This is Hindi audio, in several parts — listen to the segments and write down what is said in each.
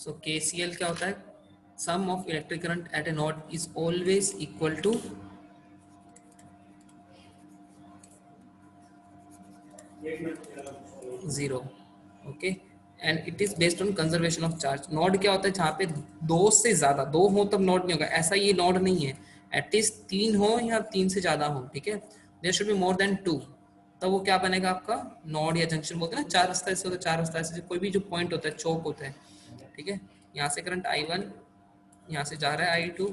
सो KCL क्या होता है? Sum of electric current at a node is always equal to zero. Okay, and it is based on conservation of charge. Node क्या होता है? जहाँ पे दो से ज्यादा, दो हो तब नोड नहीं होगा, ऐसा ये नोड नहीं है. एटलीस्ट तीन हो या तीन से ज्यादा हो, ठीक है. There should be more than two, तब वो क्या बनेगा आपका? नोड या जंक्शन बोलते हैं ना. चार रास्ता ऐसे होता है, चार रास्ता ऐसे, कोई भी जो पॉइंट होता है, चौक होता है, ठीक है. यहाँ से करंट I1 यहाँ से जा रहा है I2,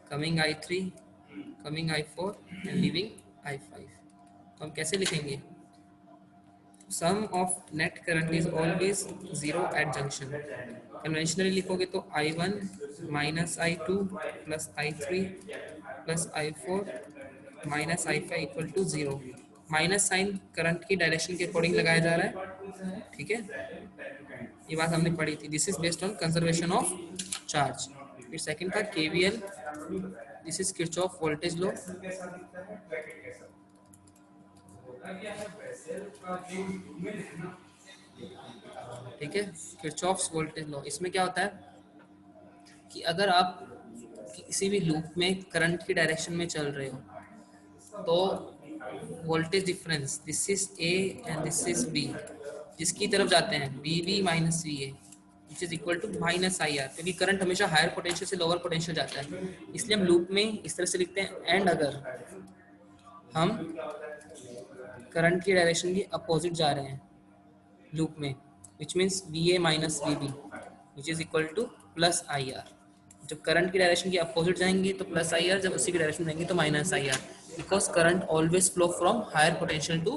coming I3, coming I4 and leaving I5. तो हम कैसे लिखेंगे? Sum of net current is always zero at junction. Conventionally लिखोगे तो I1 minus I2 plus I3 plus I4 minus I5 equal to zero. Minus sign current की डायरेक्शन के अकॉर्डिंग लगाया जा रहा है, ठीक है. ये बात हमने पढ़ी थी. This is based on conservation of charge. फिर सेकंड था KVL. This is Kirchhoff voltage law. ठीक है, किरचॉफ्स वोल्टेज लॉ. इसमें क्या होता है कि अगर आप किसी भी लूप में करंट की डायरेक्शन में चल रहे हो तो voltage difference, this is A and this is B, जिसकी तरफ जाते हैं BB minus VA which is equal to minus IR, क्योंकि करंट हमेशा हायर पोटेंशियल से लोअर पोटेंशियल जाता है. इसलिए हम लूप में इस तरह से लिखते हैं. एंड अगर हम करंट की डायरेक्शन की अपोजिट जा रहे हैं लूप में, which means VA minus VB which is equal to plus IR. जब करंट की डायरेक्शन की अपोजिट जाएंगे तो प्लस IR, जब उसी की डायरेक्शन जाएंगे तो minus IR, because current always flow from higher potential to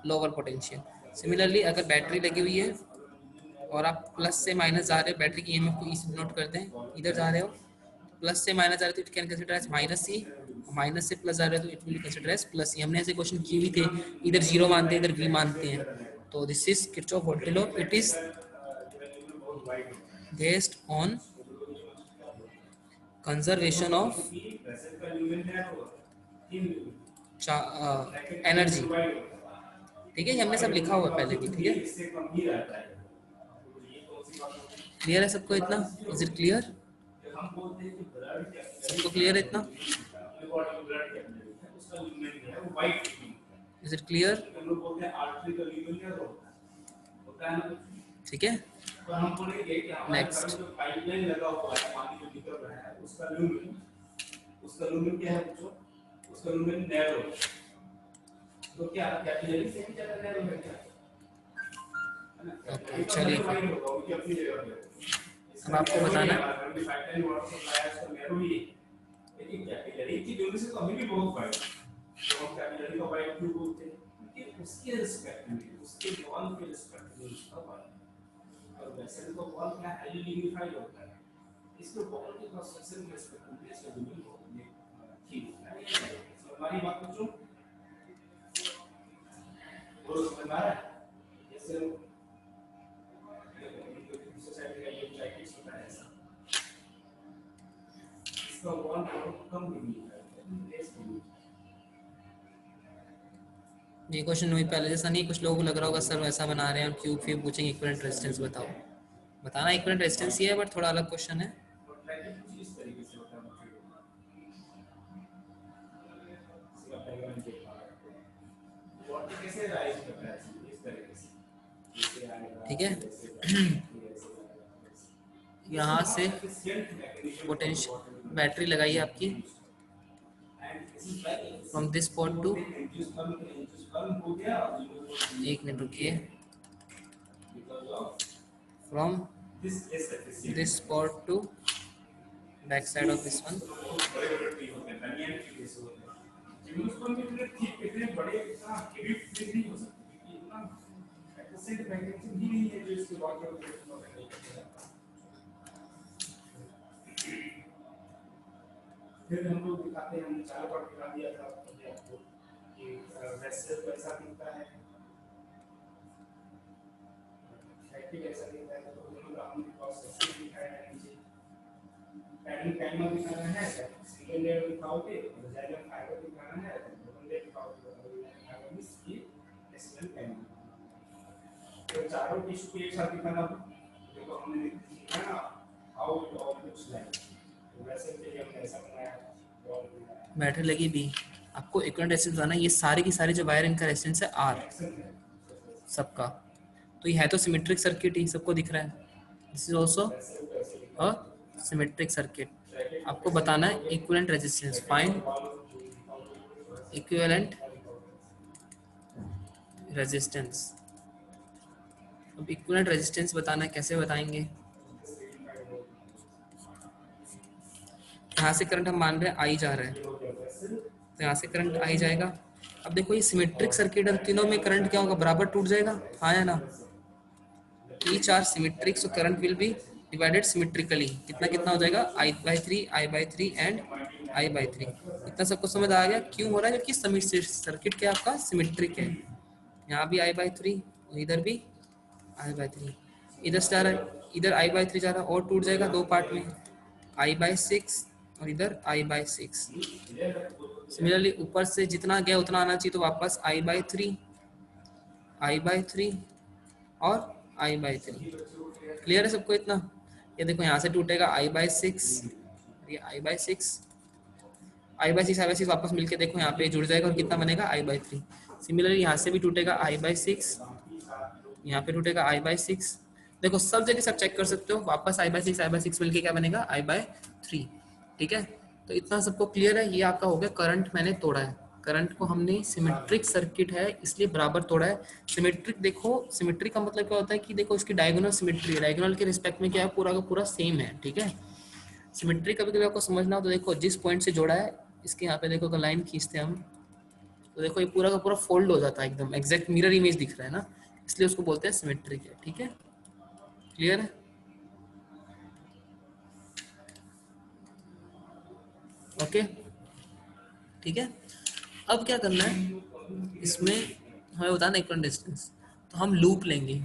lower potential. Similarly अगर बैटरी लगी हुई है और आप प्लस से माइनस जा रहे हो, बैटरी की EMF को E से नोट करते हैं, इधर जा रहे हो प्लस से माइनस जा रहे हो तो it can consider as minus C, minus से प्लस जा रहे हो तो it will consider as plus C. हमने ऐसे क्वेश्चन किए भी थे, इधर जीरो मानते हैं इधर V मानते हैं. तो this is Kirchhoff voltage law. It is based on conservation of energy. ठीक है, ये हमने सब लिखा हुआ है पहले भी, ठीक है. क्लियर है सबको इतना? Is it clear? सबको क्लियर है इतना? Is it clear? ठीक है, नेक्स्ट. पाइपलाइन लगा हुआ है, पानी जो निकल रहा है उसका लूमेन, उसका लूमेन क्या है बच्चों? उसका लूमेन नैरो. तो क्या कैपिलरी से भी ज्यादा नैरो है क्या? ओके, चलिए अब आपको बताना है. पाइपलाइन वाटर सप्लाई है उसका नैरो ही, लेकिन कैपिलरी की ड्यूरेशन से तो अभी भी बहुत वाइड है. तो हम कैपिलरी का वाइड क्यों बोलते हैं? क्योंकि उसके रिस्पेक्ट में, उसके वॉल के रिस्पेक्ट में उसका वाइड. और वेसल का वॉल क्या हाईली लिग्निफाइड होता है, इसको वॉल के क्रॉस सेक्शन में इसका कंप्लीट शेड्यूल होता है. ठीक है, हमारी बात पूछो और समझ आ रहा है? जैसे सोसाइटी का ये प्रैक्टिस होता है ऐसा, इसका वॉल बहुत कम लिग्निफाइड है. ये क्वेश्चन वही पहले जैसा नहीं, कुछ लोगों को लग रहा होगा सर वैसा बना रहे हैं और क्यूब फिर पूछेंगे इक्विवेलेंट रेजिस्टेंस बताओ. बताना इक्विवेलेंट रेजिस्टेंस ही है, बट थोड़ा अलग क्वेश्चन है. ठीक है, यहाँ से पोटेंशियल बैटरी लगाइए आपकी फ्रॉम दिस पॉइंट टू, एक मिनट रुकिए, from this point two back side of this one. फिर हम लोग दिखाते हैं, हमने चालू पर दिखा दिया था आपको कि वेसल कैसा दिखता है, एक्टिव कैसा दिखता है. तो हम लोग हमने क्रॉस सेक्शन दिखाया है, नीचे पैटर्न टाइमर दिखाना है, सिंगल लेयर दिखाओगे, और जाइलम फाइबर दिखाना है, डबल लेयर दिखाओगे, डबल लेयर फाइबर में ये एक्सटर्नल टाइमर. तो चारों टिश्यू को एक साथ दिखाना. देखो हमने दिखाया ना बैटरी लगी बी, आपको इक्विवेलेंट रेजिस्टेंस बताना है। ये सारे की सारी जो वायर इनका रेजिस्टेंस है आर सबका, तो ये है तो सिमेट्रिक सर्किट ही, सबको दिख रहा है। This is also a symmetric circuit. आपको बताना है equivalent resistance, find equivalent resistance. अब इक्विवेलेंट रेजिस्टेंस बताना है, कैसे बताएंगे? यहाँ से करंट हम मान रहे हैं आई जा रहा है, तो यहाँ से करंट आई जाएगा। अब देखो ये सिमेट्रिक सर्किट है, तीनों में करंट क्या होगा, बराबर टूट जाएगा, हाँ या ना? Each are symmetric, so current will be divided symmetrically. कितना कितना हो जाएगा, I/3 I/3 एंड I/3। इतना सबको समझ आ गया क्यों हो रहा है? क्योंकि सर्किट क्या आपका सिमेट्रिक है। यहाँ भी I/3, इधर भी I/3, इधर से जा रहा है, इधर I/3 जा रहा है और टूट जाएगा दो पार्ट में, I/6 और इधर I/6। सिमिलरली ऊपर से जितना गया उतना आना चाहिए, तो वापस I/3 I/3 और I/3। क्लियर है सबको इतना? ये देखो यहाँ से टूटेगा I/6, ये I/6 I/6 वापस मिलके देखो यहाँ पे जुड़ जाएगा और कितना बनेगा I/3। सिमिलरली यहाँ से भी टूटेगा I/6, यहाँ पे टूटेगा I/6। देखो सब जगह सब चेक कर सकते हो, वापस I/6 मिलके क्या बनेगा I/3। ठीक है, तो इतना सबको क्लियर है? ये आपका हो गया करंट मैंने तोड़ा है। करंट को हमने सिमेट्रिक सर्किट है इसलिए बराबर तोड़ा है। सिमेट्रिक देखो, सिमेट्रिक का मतलब क्या होता है कि देखो इसकी डायगोनल सिमेट्री है, डायगोनल के रिस्पेक्ट में क्या है, पूरा का पूरा सेम है। ठीक है, सिमेट्रिक कभी कभी आपको समझना हो तो देखो जिस पॉइंट से जोड़ा है, इसके यहाँ पे देखो अगर लाइन खींचते हैं हम, तो देखो ये पूरा का पूरा फोल्ड हो जाता है, एकदम एग्जैक्ट मिरर इमेज दिख रहा है ना, इसलिए उसको बोलते हैं सिमेट्रिक है। ठीक है, क्लियर है? ओके, ठीक है। अब क्या करना है इसमें, हमें बताना इक्विवेलेंट डिस्टेंस। तो हम लूप लेंगे,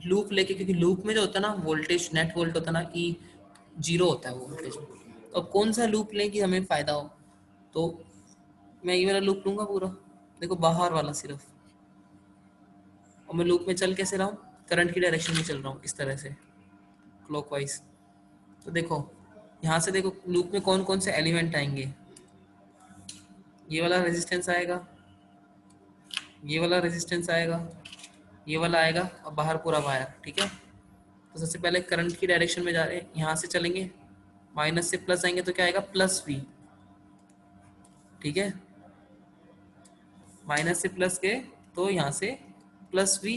लूप लेके, क्योंकि लूप में जो होता है ना वोल्टेज, नेट वोल्ट होता है ना, ई जीरो होता है वो वोल्टेज। तो अब कौन सा लूप लें कि हमें फ़ायदा हो? तो मैं ये वाला लूप लूँगा पूरा, देखो बाहर वाला सिर्फ। और मैं लूप में चल कैसे रहा हूँ, करंट की डायरेक्शन में चल रहा हूँ इस तरह से, क्लॉकवाइज। तो देखो यहाँ से देखो लूप में कौन कौन से एलिमेंट आएंगे, ये वाला रेजिस्टेंस आएगा, ये वाला रेजिस्टेंस आएगा, ये वाला आएगा और बाहर पूरा वायर। ठीक है, तो सबसे पहले करंट की डायरेक्शन में जा रहे हैं, यहाँ से चलेंगे, माइनस से प्लस आएंगे तो क्या आएगा, प्लस वी। ठीक है, माइनस से प्लस गए तो यहाँ से प्लस वी।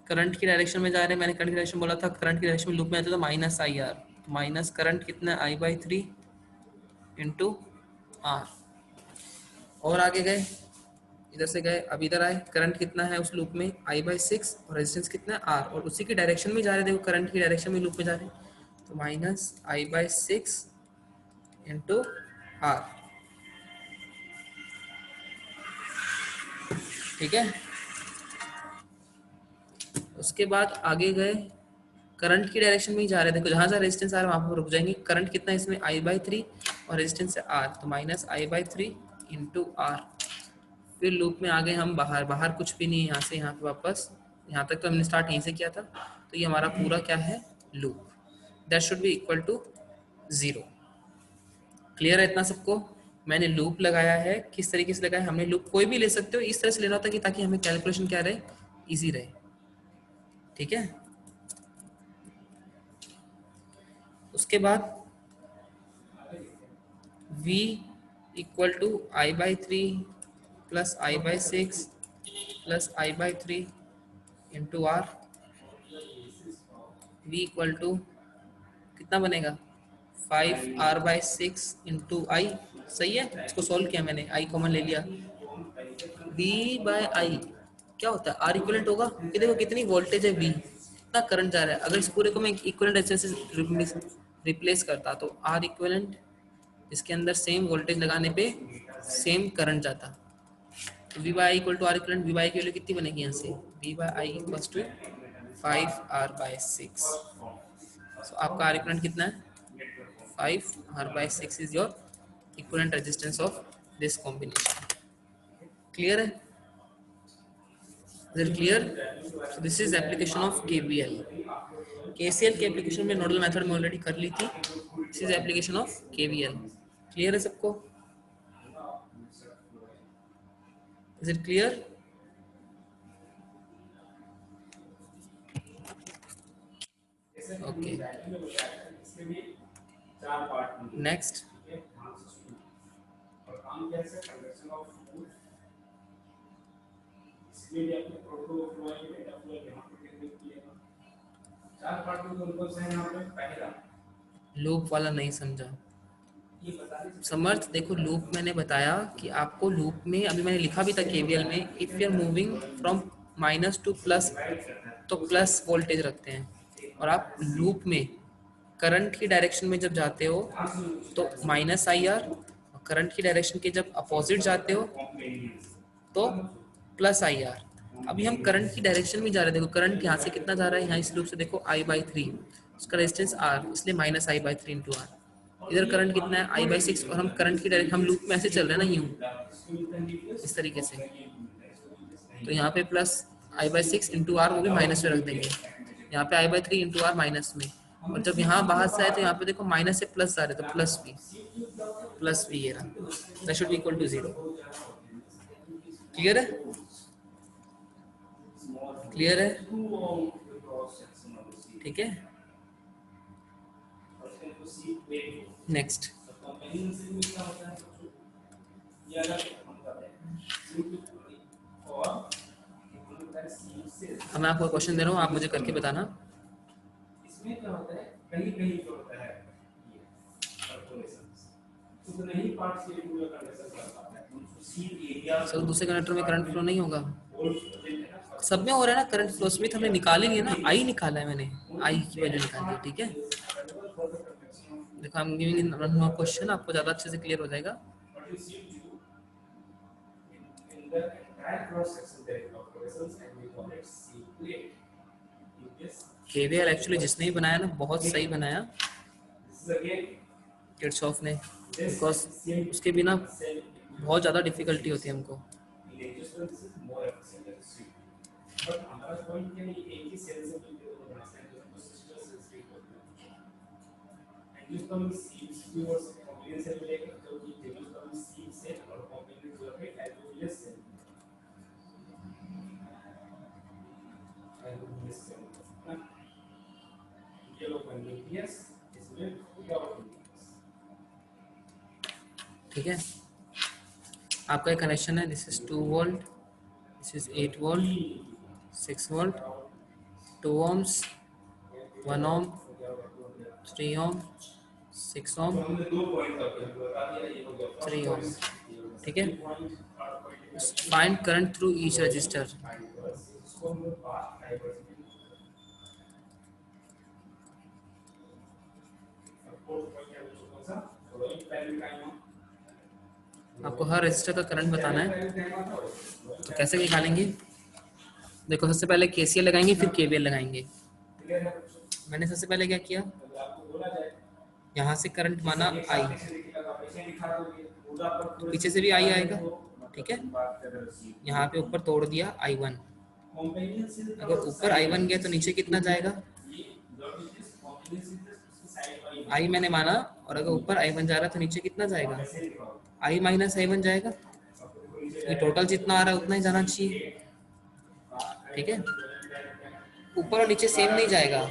करंट की डायरेक्शन में जा रहे हैं, मैंने करंट की डायरेक्शन बोला था, करंट की डायरेक्शन में लूप में आते तो minus I R, minus current कितना I/3 इंटू आर। और आगे गए, इधर से गए, अब इधर आए, करंट कितना है उस लूप में I/6 और रेजिस्टेंस कितना है आर, और उसी की डायरेक्शन में जा रहे हैं, देखो करंट की डायरेक्शन में लूप में जा रहे हैं, तो माइनस I/6 इंटू आर। ठीक है, उसके बाद आगे गए, करंट की डायरेक्शन में ही जा रहे हैं, देखो जहाँ जहाँ रेजिस्टेंस आ रहा है वहाँ पर रुक जाएंगे। करंट कितना है इसमें I/3 और रेजिस्टेंस है आर, तो माइनस I/3 इंटू आर। फिर लूप में आ गए हम बाहर, बाहर कुछ भी नहीं है, यहाँ से यहाँ पे वापस, यहाँ तक तो हमने स्टार्ट यहीं से किया था, तो ये हमारा पूरा क्या है, loop. That should be equal to 0। Clear है इतना सबको? मैंने लूप लगाया है, किस तरीके से लगाया, हमने लूप कोई भी ले सकते हो, इस तरह से लेना होता है कि ताकि हमें कैलकुलेशन क्या रहे, ईजी रहे। ठीक है, उसके बाद V equal to I/3 plus I/6 plus I/3 into R. V equal to कितना बनेगा, 5R/6 इंटू आई। सही है, इसको सॉल्व किया मैंने, आई कॉमन ले लिया। V/I क्या होता है, आर इक्वलेंट होगा, कि देखो कितनी वोल्टेज है V, कितना करंट जा रहा है। अगर इस पूरे को मैं इक्वलेंट रेजिस्टेंस से रिप्लेस करता तो आर इक्वलेंट, इसके अंदर सेम वोल्टेज लगाने पे सेम करंट जाता। तो V/I equal to are equivalent, V/I की वैल्यू कितनी बनेगी यहाँ से, V/I इक्वल टू 5R/6। सो आपका आर इक्वलेंट कितना है, 5R/6 is your equivalent resistance of this combination. Clear है? Is it clear? So this is application of KVL. KCL की एप्लीकेशन में नोडल मेथड में ऑलरेडी कर ली थी. This is application of KVL. Clear है सबको? Is it clear? Okay, next. Loop वाला नहीं समझा. समर्थ देखो, लूप मैंने बताया कि आपको लूप में, अभी मैंने लिखा भी था केवीएल में, if you are moving from minus to plus तो प्लस वोल्टेज रखते हैं, और आप लूप में करंट की डायरेक्शन में जब जाते हो तो माइनस आई आर, करंट की डायरेक्शन के जब अपोजिट जाते हो तो प्लस आई आर. अभी हम करंट की डायरेक्शन में जा रहे हैं. देखो करंट यहाँ से कितना जा रहा है, यहाँ इस लूप से देखो आई बाई थ्री, उसका रेजिस्टेंस आर, इसलिए minus I by three into R. इधर करंट कितना है, आई बाई सिक्स, और हम करंट की डायरेक्शन, हम लूप में ऐसे चल रहे हैं ना, यूं इस तरीके से, तो यहाँ पे plus I by six into R, वो भी माइनस में रख देंगे. यहाँ पे I by three into R minus में, और जब यहाँ बाहर से आए तो यहाँ पे देखो माइनस से प्लस आ रहे, तो प्लस वी ये रहा, that should be equal to zero. Clear है? क्लियर है? ठीक है, नेक्स्ट. अब मैं आपको क्वेश्चन दे रहा हूँ, आप मुझे करके बताना. सर दूसरे कंडक्टर में करंट फ्लो नहीं होगा, सब में हो रहा है ना करंट फ्लो. स्मिथ हमने निकाल ही लिया ना, आई निकाला है मैंने, आई की वैल्यू निकाली है. ठीक है, देखो I am giving one more question, आपको ज्यादा अच्छे से क्लियर हो जाएगा. केवीएल एक्चुअली जिसने ही बनाया ना, बहुत सही बनाया किरचॉफ ने, बिकॉज उसके बिना बहुत ज़्यादा डिफिकल्टी होती है हमको. ठीक है, आपका एक कनेक्शन है, this is 2 volt, this is 8 volt, 6 volt, 2 ohms, 1 ohm, 3 ohm, 6 ohm, 3 ohm. ठीक है, find current through each resistor. आपको हर रजिस्टर का करंट बताना है, तो कैसे निकालेंगे? देखो सबसे पहले केसीएल लगाएंगे, फिर केवीएल लगाएंगे. मैंने सबसे पहले क्या किया, यहाँ से करंट माना आई, तो पीछे से भी आई आएगा. ठीक है, यहाँ पे ऊपर तोड़ दिया आई वन. अगर ऊपर आई वन गया तो नीचे कितना जाएगा, आई मैंने माना, और अगर ऊपर आई वन जा रहा है तो नीचे कितना जाएगा, आई माइनस आई वन जाएगा. ये टोटल जितना आ रहा है उतना ही जाना चाहिए. ठीक है, ऊपर और नीचे सेम नहीं जाएगा.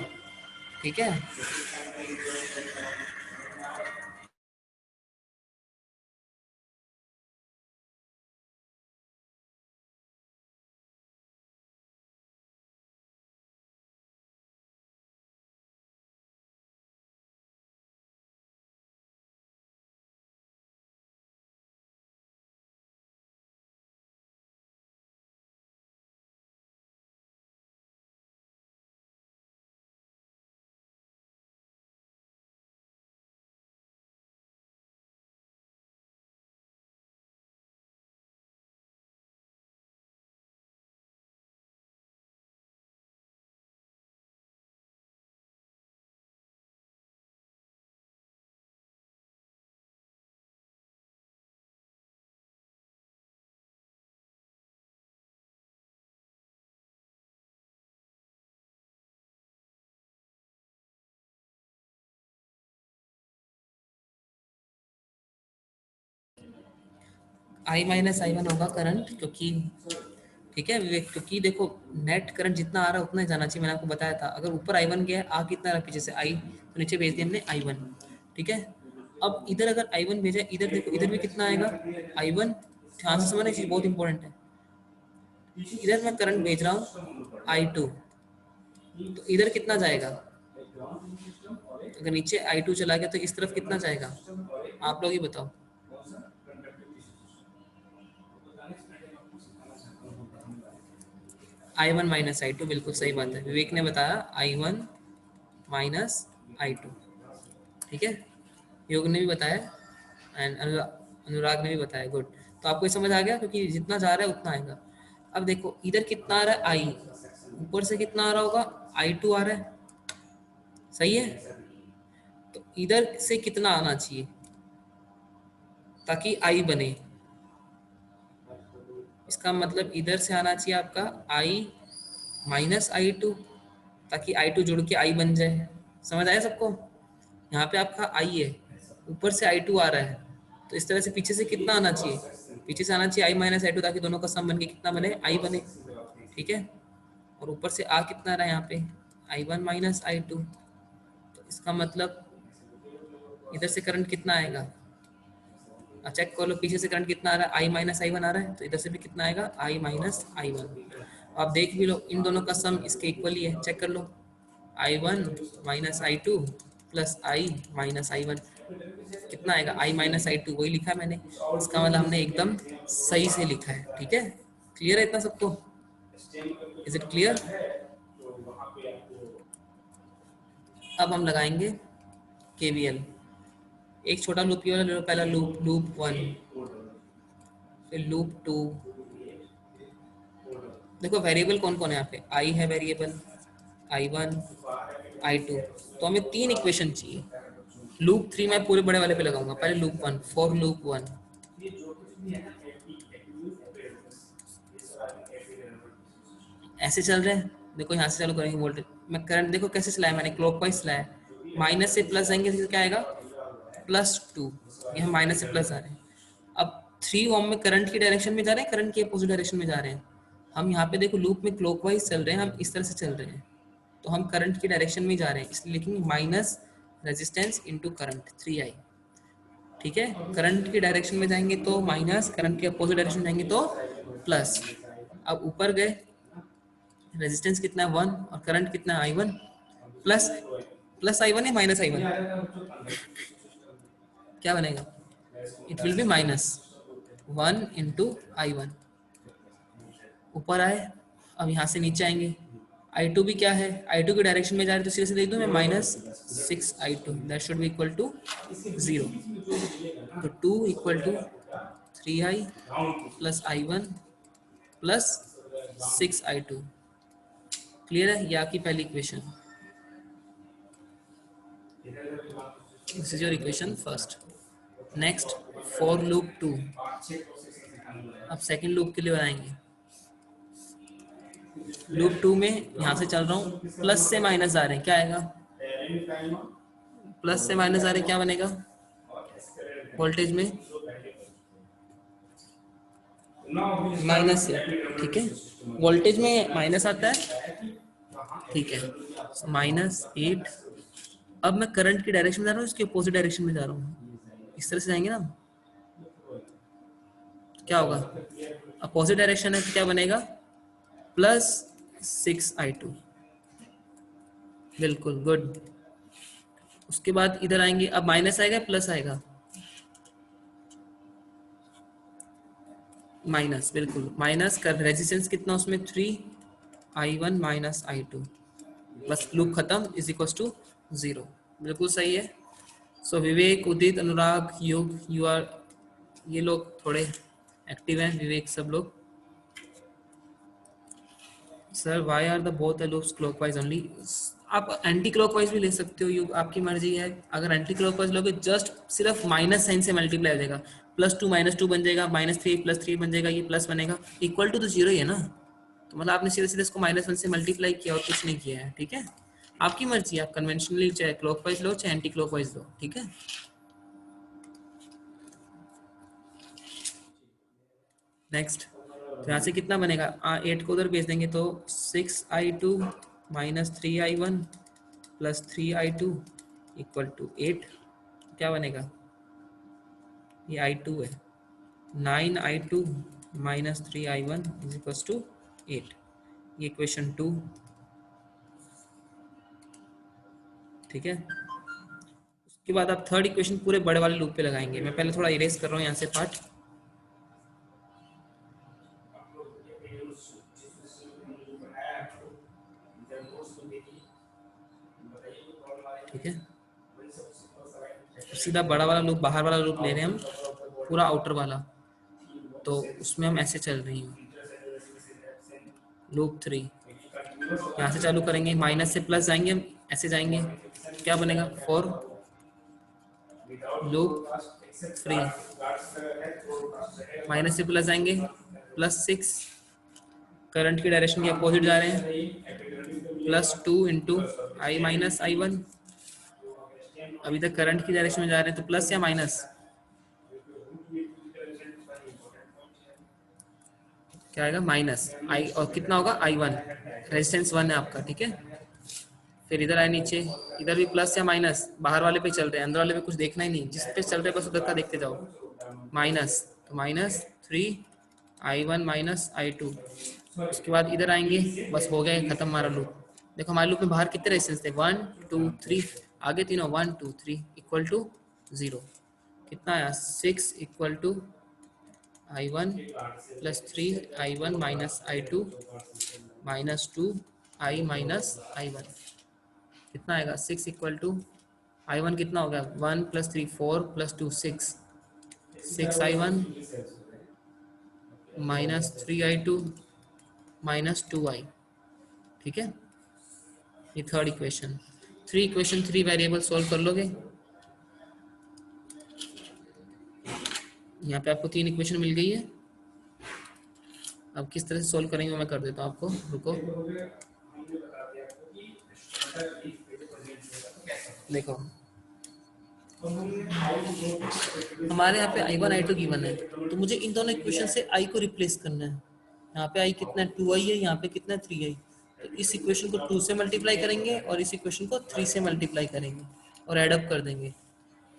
ठीक है. आई माइनस आई वन होगा करंट, क्योंकि ठीक है विवेक, क्योंकि देखो नेट करंट जितना आ रहा है उतना ही जाना चाहिए, मैंने आपको बताया था। अगर ऊपर आई वन गया, आ कितना रहा पीछे से आई, तो नीचे भेज दिया हमने आई वन। ठीक है, अब इधर अगर आई वन भेजा, इधर देखो इधर भी कितना आएगा आई वन। ध्यान से समझना, चीज बहुत इंपॉर्टेंट है। इधर मैं करंट भेज रहा हूँ आई टू, तो इधर कितना जाएगा, अगर नीचे आई टू चला गया तो इस तरफ कितना जाएगा, आप लोग ही बताओ। I one minus I two, बिल्कुल सही बात है, विवेक ने बताया I one minus I two. ठीक है, योग ने भी बताया एंड अनुराग ने भी बताया, गुड। तो आपको ये समझ आ गया, क्योंकि जितना जा रहा है उतना आएगा। अब देखो इधर कितना आ रहा है आई, ऊपर से कितना आ रहा होगा आई टू आ रहा है, सही है। तो इधर से कितना आना चाहिए ताकि आई बने, इसका मतलब इधर से आना चाहिए आपका आई माइनस आई टू, ताकि आई टू जुड़ के आई बन जाए। समझ आया सबको, यहाँ पे आपका आई है, ऊपर से आई टू आ रहा है, तो इस तरह से पीछे से कितना आना चाहिए, पीछे से आना चाहिए आई माइनस आई टू, ताकि दोनों का सम बन के कितना बने, आई बने। ठीक है, और ऊपर से आ कितना रहा है यहाँ पे I one minus I two, तो इसका मतलब इधर से करंट कितना आएगा, चेक कर लो, पीछे से करंट कितना आ रहा है आई माइनस आई वन आ रहा है, तो इधर से भी कितना आएगा आई माइनस आई वन। आप देख भी लो, इन दोनों का सम इसके इक्वल ही है, चेक कर लो, I one minus I two plus I minus I one कितना आएगा, आई माइनस आई टू, वही लिखा है मैंने, इसका मतलब हमने एकदम सही से लिखा है। ठीक है, क्लियर है इतना सबको, इज इट क्लियर। अब हम लगाएंगे केवीएल, एक छोटा लूप ये वाला ले लो, पहला लूप, लूप वन, फिर लूप टू। देखो वेरिएबल कौन कौन है यहाँ पे, आई है variable, I one I two, तो हमें तीन इक्वेशन चाहिए। लूप थ्री मैं पूरे बड़े वाले पे लगाऊंगा, पहले loop one, for loop one, ऐसे चल रहे हैं। देखो यहाँ से चालू करेंगे वोल्टेज, मैं करंट देखो कैसे चलाया मैंने, क्लॉकवाइज चलाया, माइनस से प्लस जाएंगे तो क्या आएगा प्लस टू, ये हम माइनस से प्लस आ रहे हैं। अब 3 ओम में करंट की डायरेक्शन में जा रहे हैं, करंट के अपोजिट डायरेक्शन में जा रहे हैं। हम यहाँ पे देखो लूप में क्लॉकवाइज चल रहे हैं, हम इस तरह से चल रहे हैं, तो हम करंट की डायरेक्शन में जा रहे हैं, इसलिए लिखेंगे minus resistance into current 3i। ठीक है, करंट की डायरेक्शन में जाएंगे तो माइनस, करंट के अपोजिट डायरेक्शन में जाएंगे तो प्लस। अब ऊपर गए, रेजिस्टेंस कितना है 1 और करंट कितना है i1, प्लस प्लस i1 है माइनस i1, क्या बनेगा, it will be minus 1 into I one. ऊपर आए, अब यहाँ से नीचे आएंगे, I2 भी क्या है, I2 की डायरेक्शन में जा रहे तो सीधे से लिख दूँ मैं minus 6i2, that should be equal to 0। तो 2 equal to 3i plus i1 plus 6i2। Clear है, ये आपकी पहली equation, this is your equation first. Next for loop 2, अब सेकेंड लूप के लिए बनाएंगे। लूप 2 में यहाँ से चल रहा हूँ, प्लस से माइनस आ रहे हैं, क्या आएगा, प्लस से माइनस आ रहे क्या बनेगा वोल्टेज में, माइनस से। ठीक है, वोल्टेज में माइनस आता है, ठीक है, -8। अब मैं करंट की डायरेक्शन में जा रहा हूँ, इसके अपोजिट डायरेक्शन में जा रहा हूँ, इस तरह से जाएंगे ना, क्या होगा, अपोजिट डायरेक्शन है तो क्या बनेगा प्लस 6i2, बिल्कुल गुड। उसके बाद इधर आएंगे, अब माइनस आएगा प्लस आएगा, माइनस, बिल्कुल माइनस कर, रेजिस्टेंस कितना उसमें 3i1 माइनस i2, बस लूप खत्म, इज इक्वल टू 0, बिल्कुल सही है। सो विवेक, उदित, अनुराग, युग, यू आर, ये लोग थोड़े एक्टिव हैं, विवेक सब लोग। Sir why are the both the loops clockwise only, आप एंटी क्लॉकवाइज भी ले सकते हो, युग आपकी मर्जी है। अगर एंटी क्लॉकवाइज लोगे जस्ट सिर्फ माइनस साइन से मल्टीप्लाई हो जाएगा, +2 -2 बन जाएगा, -3 +3 बन जाएगा, ये प्लस बनेगा, इक्वल टू तो 0 ही है ना, तो मतलब आपने सीधे सीधे इसको -1 से मल्टीप्लाई किया और कुछ नहीं किया है। ठीक है, आपकी मर्जी है, आप कन्वेंशनली चाहे क्लॉकवाइज लो चाहे एंटी क्लॉकवाइज लो। ठीक है, नेक्स्ट, तो यहाँ से कितना बनेगा, 8 को उधर भेज देंगे तो 6i2 minus 3i1 plus 3i2 equal to 8। क्या बनेगा, ये i2 है, 9i2 minus 3i1 is equal to 8। ये इक्वेशन 2। ठीक है, उसके बाद आप थर्ड इक्वेशन पूरे बड़े वाले लूप पे लगाएंगे। मैं पहले थोड़ा इरेज कर रहा हूँ यहाँ से पार्ट। ठीक है, सीधा बड़ा वाला लूप, बाहर वाला लूप ले रहे हैं हम, पूरा आउटर वाला, तो उसमें हम ऐसे चल रही हैं। लूप 3 यहाँ से चालू करेंगे, माइनस से प्लस जाएंगे हम, ऐसे जाएंगे, क्या बनेगा, 4 लूप 3, माइनस से प्लस जाएंगे, प्लस 6, करंट की डायरेक्शन के अपोजिट जा रहे हैं, plus 2 into I minus i1। अभी तक करंट की डायरेक्शन में जा रहे हैं, तो प्लस या माइनस, क्या आएगा, माइनस आई, और कितना होगा, i1, रेजिस्टेंस 1 है आपका। ठीक है, फिर इधर आए नीचे, इधर भी प्लस या माइनस, बाहर वाले पे चल रहे हैं, अंदर वाले पे कुछ देखना ही नहीं, जिस पे चल रहे हैं बस उधर का देखते जाओ, माइनस, तो माइनस 3i1 माइनस i2। उसके बाद इधर आएंगे, बस हो गया, खत्म हमारा लूप। देखो हमारे लूप में बाहर कितने रेजिस्टेंस थे, 1 2 3, आगे तीनों 1 2 3 इक्वल टू 0। कितना आया, 6 equal to i1 plus 3i1 minus i2 minus 2i minus i1। कितना आएगा, 6 इक्वल टू i1 कितना हो गया, 1 plus 3 4 plus 2 6, 6i1 minus 3i2 minus 2i। ठीक है, ये third equation. Equation 3 variable solve कर लोगे। यहाँ पे आपको 3 इक्वेशन मिल गई है। अब किस तरह से सॉल्व करेंगे मैं कर देता हूँ आपको, रुको। देखो हमारे यहाँ पे i1 i2 गिवन है, तो मुझे इन दोनों इक्वेशन से i को रिप्लेस करना है। यहाँ पे i कितना है, 2i है, यहाँ पे कितना है, 3i। तो इस इक्वेशन को 2 से मल्टीप्लाई करेंगे और इस इक्वेशन को 3 से मल्टीप्लाई करेंगे और एडअप कर देंगे।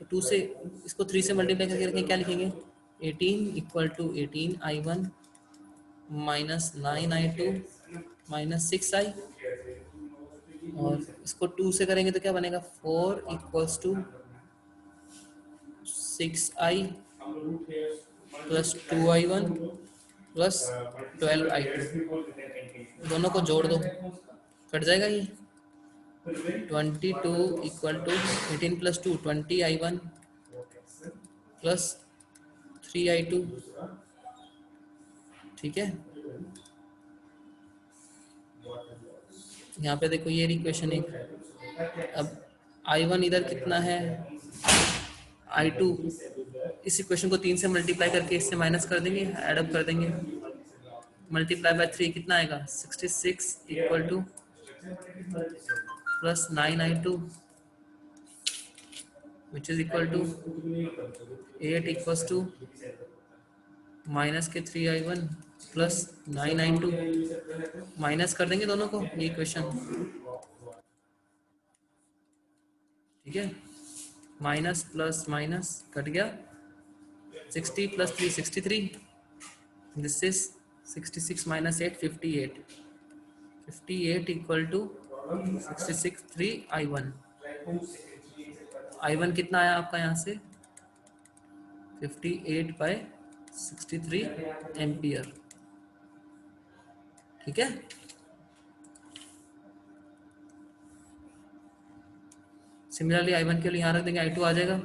तो 2 से इसको 3 से मल्टीप्लाई करके रखेंगे, क्या लिखेंगे, 18 equal to 18i1 minus 9i2 minus 6i, और इसको 2 से करेंगे तो क्या बनेगा, 4 equals to 6i plus 2i1 plus 12i2। दोनों को जोड़ दो, कट जाएगा ये, 22 equal to 18 plus 2 20i1 plus 3i2। ठीक है, यहाँ पे देखो ये इक्वेशन एक। अब i1 इधर कितना है, i2, इस इक्वेशन को 3 से मल्टीप्लाई करके इससे माइनस कर देंगे, एडअप कर देंगे, मल्टीप्लाई बाय 3 कितना आएगा, 66 equal to plus 9i2 which is equal to 8 equals to minus के 3i1 प्लस 9i2। माइनस कर देंगे दोनों को, ये इक्वेशन। ठीक है, माइनस प्लस माइनस कट गया, 60 plus 3 63, this is 66 minus 8 58, 58 equal to 66 3i1। i1 कितना आया आपका यहाँ से, 58 बाय 63 एम्पियर। ठीक है, सिमिलरली i1 के लिए यहाँ रख देंगे, i2 आ जाएगा,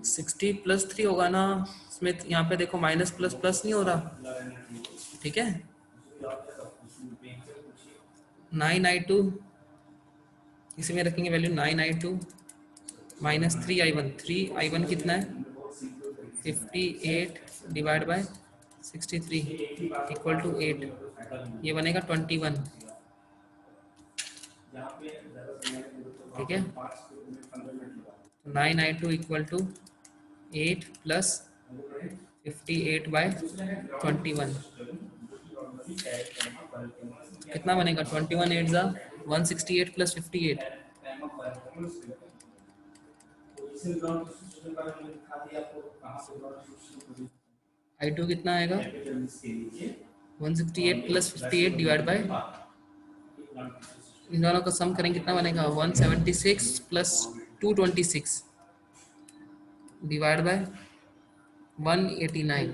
सिक्सटी प्लस 3 होगा ना इसमें, यहाँ पे देखो माइनस प्लस प्लस नहीं हो रहा। ठीक है, 9i2 इसी में रखेंगे वैल्यू, 9i2 माइनस 3i1 कितना है, 58 डिवाइड बाय 63 इक्वल टू 8, ये बनेगा 21। ठीक है, 9i2 इक्वल टू 8 प्लस 58/21, कितना बनेगा? 21 8 जा 168 प्लस 58, i2 कितना आएगा? 168 प्लस 58 डिवाइड बाय, इन दोनों का सम करेंगे कितना बनेगा? 176 प्लस 226 डिवाइड बाय 189,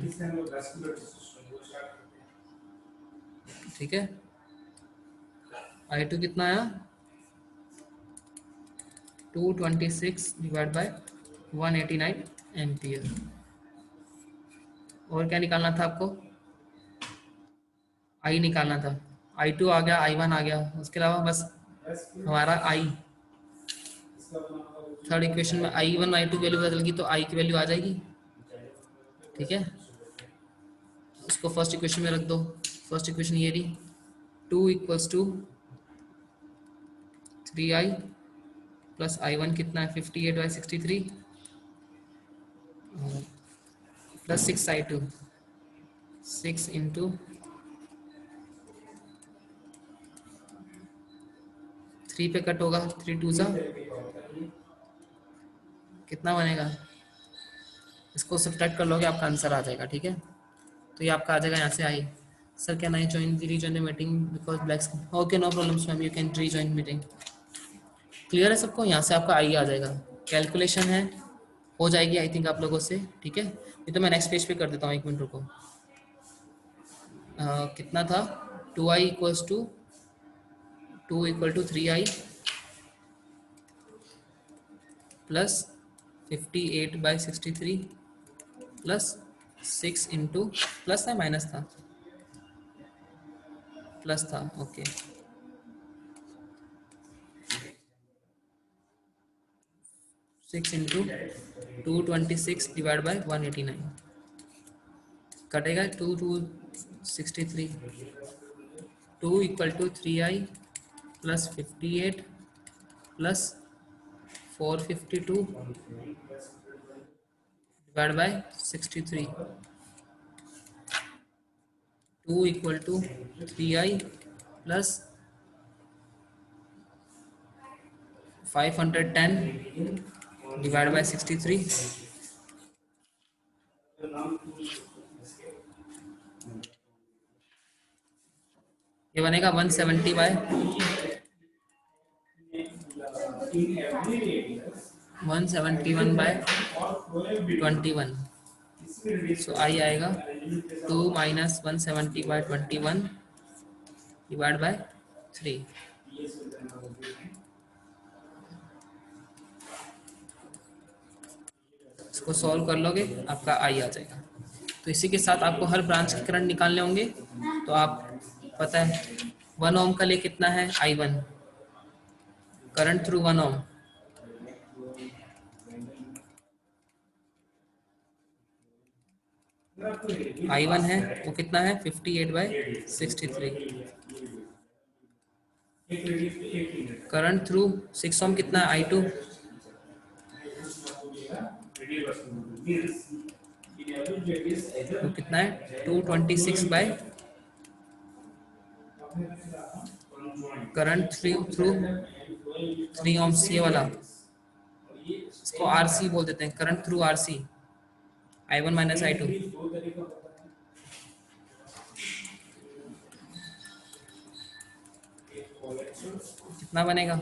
ठीक है। i2 कितना आया? 226 डिवाइड बाय 189 एम्पियर। और क्या निकालना था आपको? आई निकालना था। i2 आ गया, i1 आ गया, उसके अलावा बस हमारा i, थर्ड इक्वेशन में i1 i2 वैल्यू बदल गई तो i की वैल्यू आ जाएगी, ठीक है। उसको फर्स्ट इक्वेशन में रख दो। फर्स्ट इक्वेशन ये रही, 2 equals to 3i plus i1 कितना है? 58/63 प्लस 6i2, 6 इंटू 3 पे कट होगा, 3 2 सा कितना बनेगा? इसको सब्ट्रैक्ट कर लोगे, आपका आंसर आ जाएगा, ठीक है। तो ये आपका आ जाएगा यहाँ से I. Sir can I join rejoin the meeting because black, okay no problems ma'am, you can rejoin meeting. Clear है सबको? यहाँ से आपका आई आ जाएगा। कैलकुलेशन है, हो जाएगी आई थिंक आप लोगों से, ठीक है। ये तो मैं नेक्स्ट पेज पे कर देता हूँ, 1 मिनट रुको। कितना था? 2i equals to 2 equal to 3i plus 58/63 plus 6 into, plus था माइनस था? प्लस था, ओके। 6 इंटू 226 डिवाइड बाई 189, कटेगा 2 2 63, 2 equal to 3i plus 58 plus 452 divide by 63, 2 equal to 3i plus 510 divide by 63, ये बनेगा 171/21। सो आई आएगा 2 माइनस 170/21 डिवाइड बाय 3। इसको सॉल्व कर लोगे, आपका आई आ जाएगा। तो इसी के साथ आपको हर ब्रांच के करंट निकालने होंगे। तो आप पता है 1 ओम का लिए कितना है? I1 करंट थ्रू 1 ओम, I1 है वो कितना है? 58/63। करंट थ्रू 6 ओम कितना है? I2 वो कितना है? 226 करंट थ्रू 3 ओम्स, ये वाला इसको RC बोल देते हैं, current through RC, I1 minus I2। कितना बनेगा?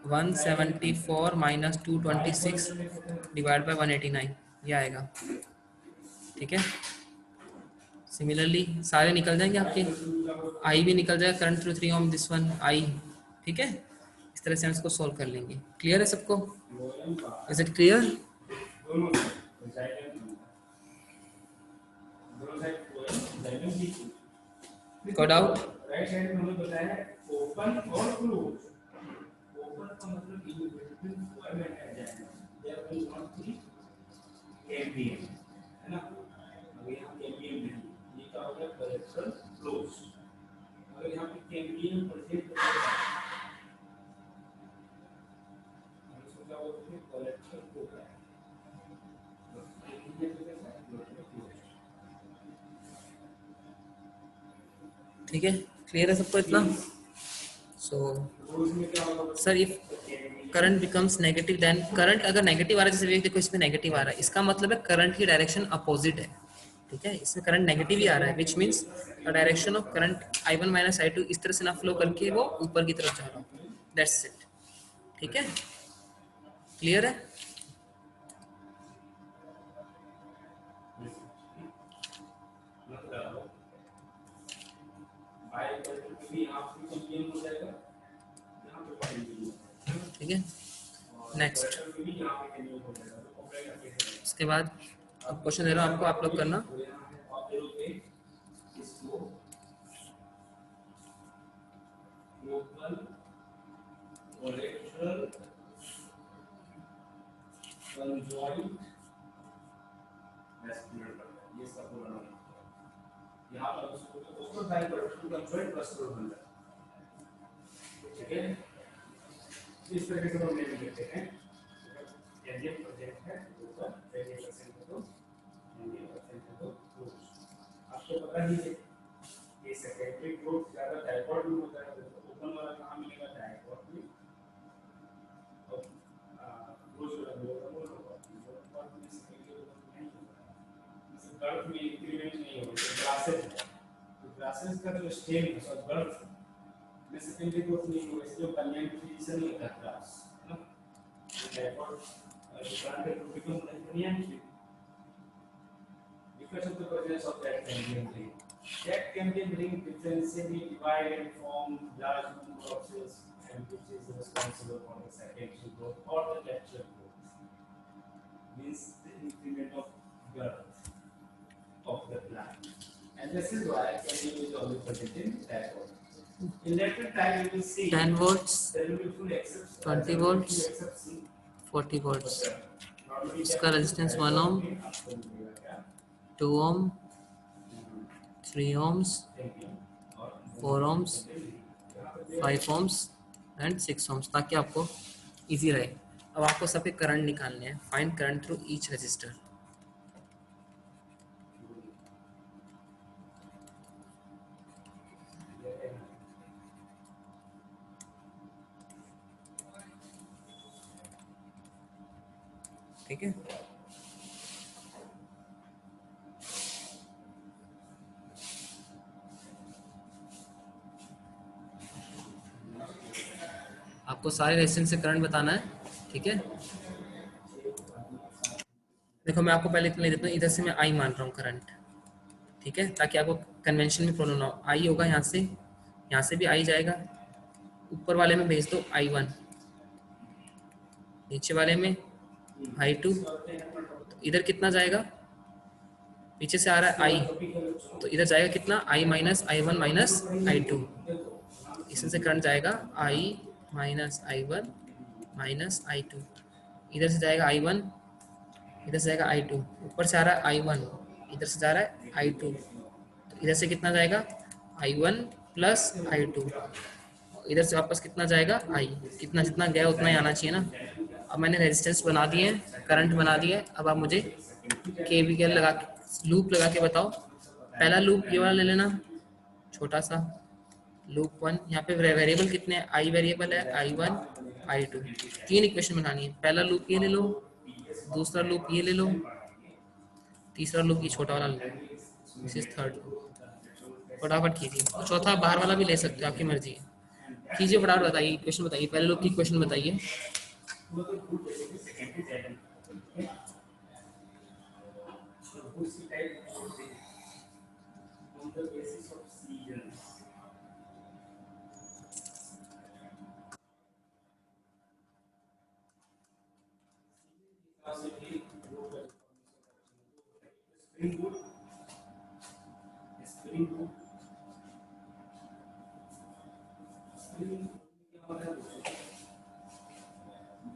174 माइनस 226 डिवाइड बाय 189, ये आएगा, ठीक है। सिमिलरली सारे निकल जाएंगे आपके, आई भी निकल जाएगा, current through 3 ohm, this one I, ठीक है। इस तरह से हम इसको सॉल्व कर लेंगे। क्लियर है सबको? Is it clear? Got out? ठीक है, क्लियर है सबको इतना? So sir if current becomes negative then, current अगर नेगेटिव आ रहा है, जैसे देखो इसमें नेगेटिव आ रहा है, इसका मतलब है करंट की डायरेक्शन अपोजिट है। ठीक है, इसमें करंट नेगेटिव ही आ रहा है, which means the direction of current I1 minus I2 इस तरह से ना फ्लो करके वो ऊपर की तरफ जा रहा हो। That's it. ठीक है, क्लियर है? ठीक है, नेक्स्ट। इसके बाद अब क्वेश्चन दे रहा हूँ आपको, आप लोग करना। इस तरह से हम लेने देते हैं, यदि प्रोजेक्ट है तो 20% को 20% को आपको पता ही है ये सेकेंडरी ग्रोथ ज्यादा डायपोड में होता है, तो ओपन वाला कहाँ मिलेगा? डायपोड में। और ग्रोथ वाला होगा में सेकेंडरी ग्रोथ नहीं होगा, इस गर्थ में इंक्रीमेंट नहीं होगा। ग्लासेस है, तो ग्लासेस का जो स्टेम है सब गर्थ में सेकेंडरी ग्रोथ नहीं होगा, इसलिए कंडेंसेशन नहीं होता ग्लास, है ना? डायपोड granted to become convenient because of the presence of that cambium ring. That cambium ring differentially divide and form large number of cells, and which is responsible for the secondary growth or the lateral growth. Means the increment of girth of the plant. And this is why cambium is always present in dipole. In lateral type, you will see 10 volts, there will be full excepts, 20 volts, 40 volts. इसका resistance 1 ohm, 2 ohm, 3 ohms, 4 ohms, 5 ohms and 6 ohms, ताकि आपको इजी रहे। अब आपको सबके करंट निकालने हैं, find current through each resistor. ठीक है, आपको सारे रेजिस्टेंस से करंट बताना है। ठीक है, देखो मैं आपको पहले इतना देता हूँ, इधर से मैं आई मान रहा हूँ करंट। ठीक है, ताकि आपको कन्वेंशन में प्रॉब्लम ना हो। आई होगा यहाँ से भी आई जाएगा, ऊपर वाले में भेज दो I1, नीचे वाले में I2, तो इधर कितना जाएगा? पीछे से आ रहा है I, तो इधर जाएगा कितना? I minus I1 minus I2। इसमें से करंट जाएगा I minus I1 minus I2। इधर से जाएगा I1, इधर से जाएगा I2, ऊपर से आ रहा है I1, इधर से जा रहा है I2, तो इधर से कितना जाएगा? I1 प्लस I2, इधर से वापस कितना जाएगा? I, कितना जितना गया उतना ही आना चाहिए ना। अब मैंने रेजिस्टेंस बना दिए हैं, करंट बना दिया है। अब आप मुझे KVL लगा के, लूप लगा के बताओ। पहला लूप ये वाला ले लेना, छोटा सा लूप 1। यहाँ पे वेरिएबल कितने हैं? I वेरिएबल है, I1 I2। 3 इक्वेशन बनानी है। पहला लूप ये ले लो, दूसरा लूप ये ले लो, तीसरा लूप ये छोटा वाला ले लो, दिस इज थर्ड लूप। फटाफट कीजिए, और चौथा बाहर वाला भी ले सकते हो, आपकी मर्जी है। कीजिए फटाफट, बताइए क्वेश्चन बताइए, पहले लूप की क्वेश्चन बताइए।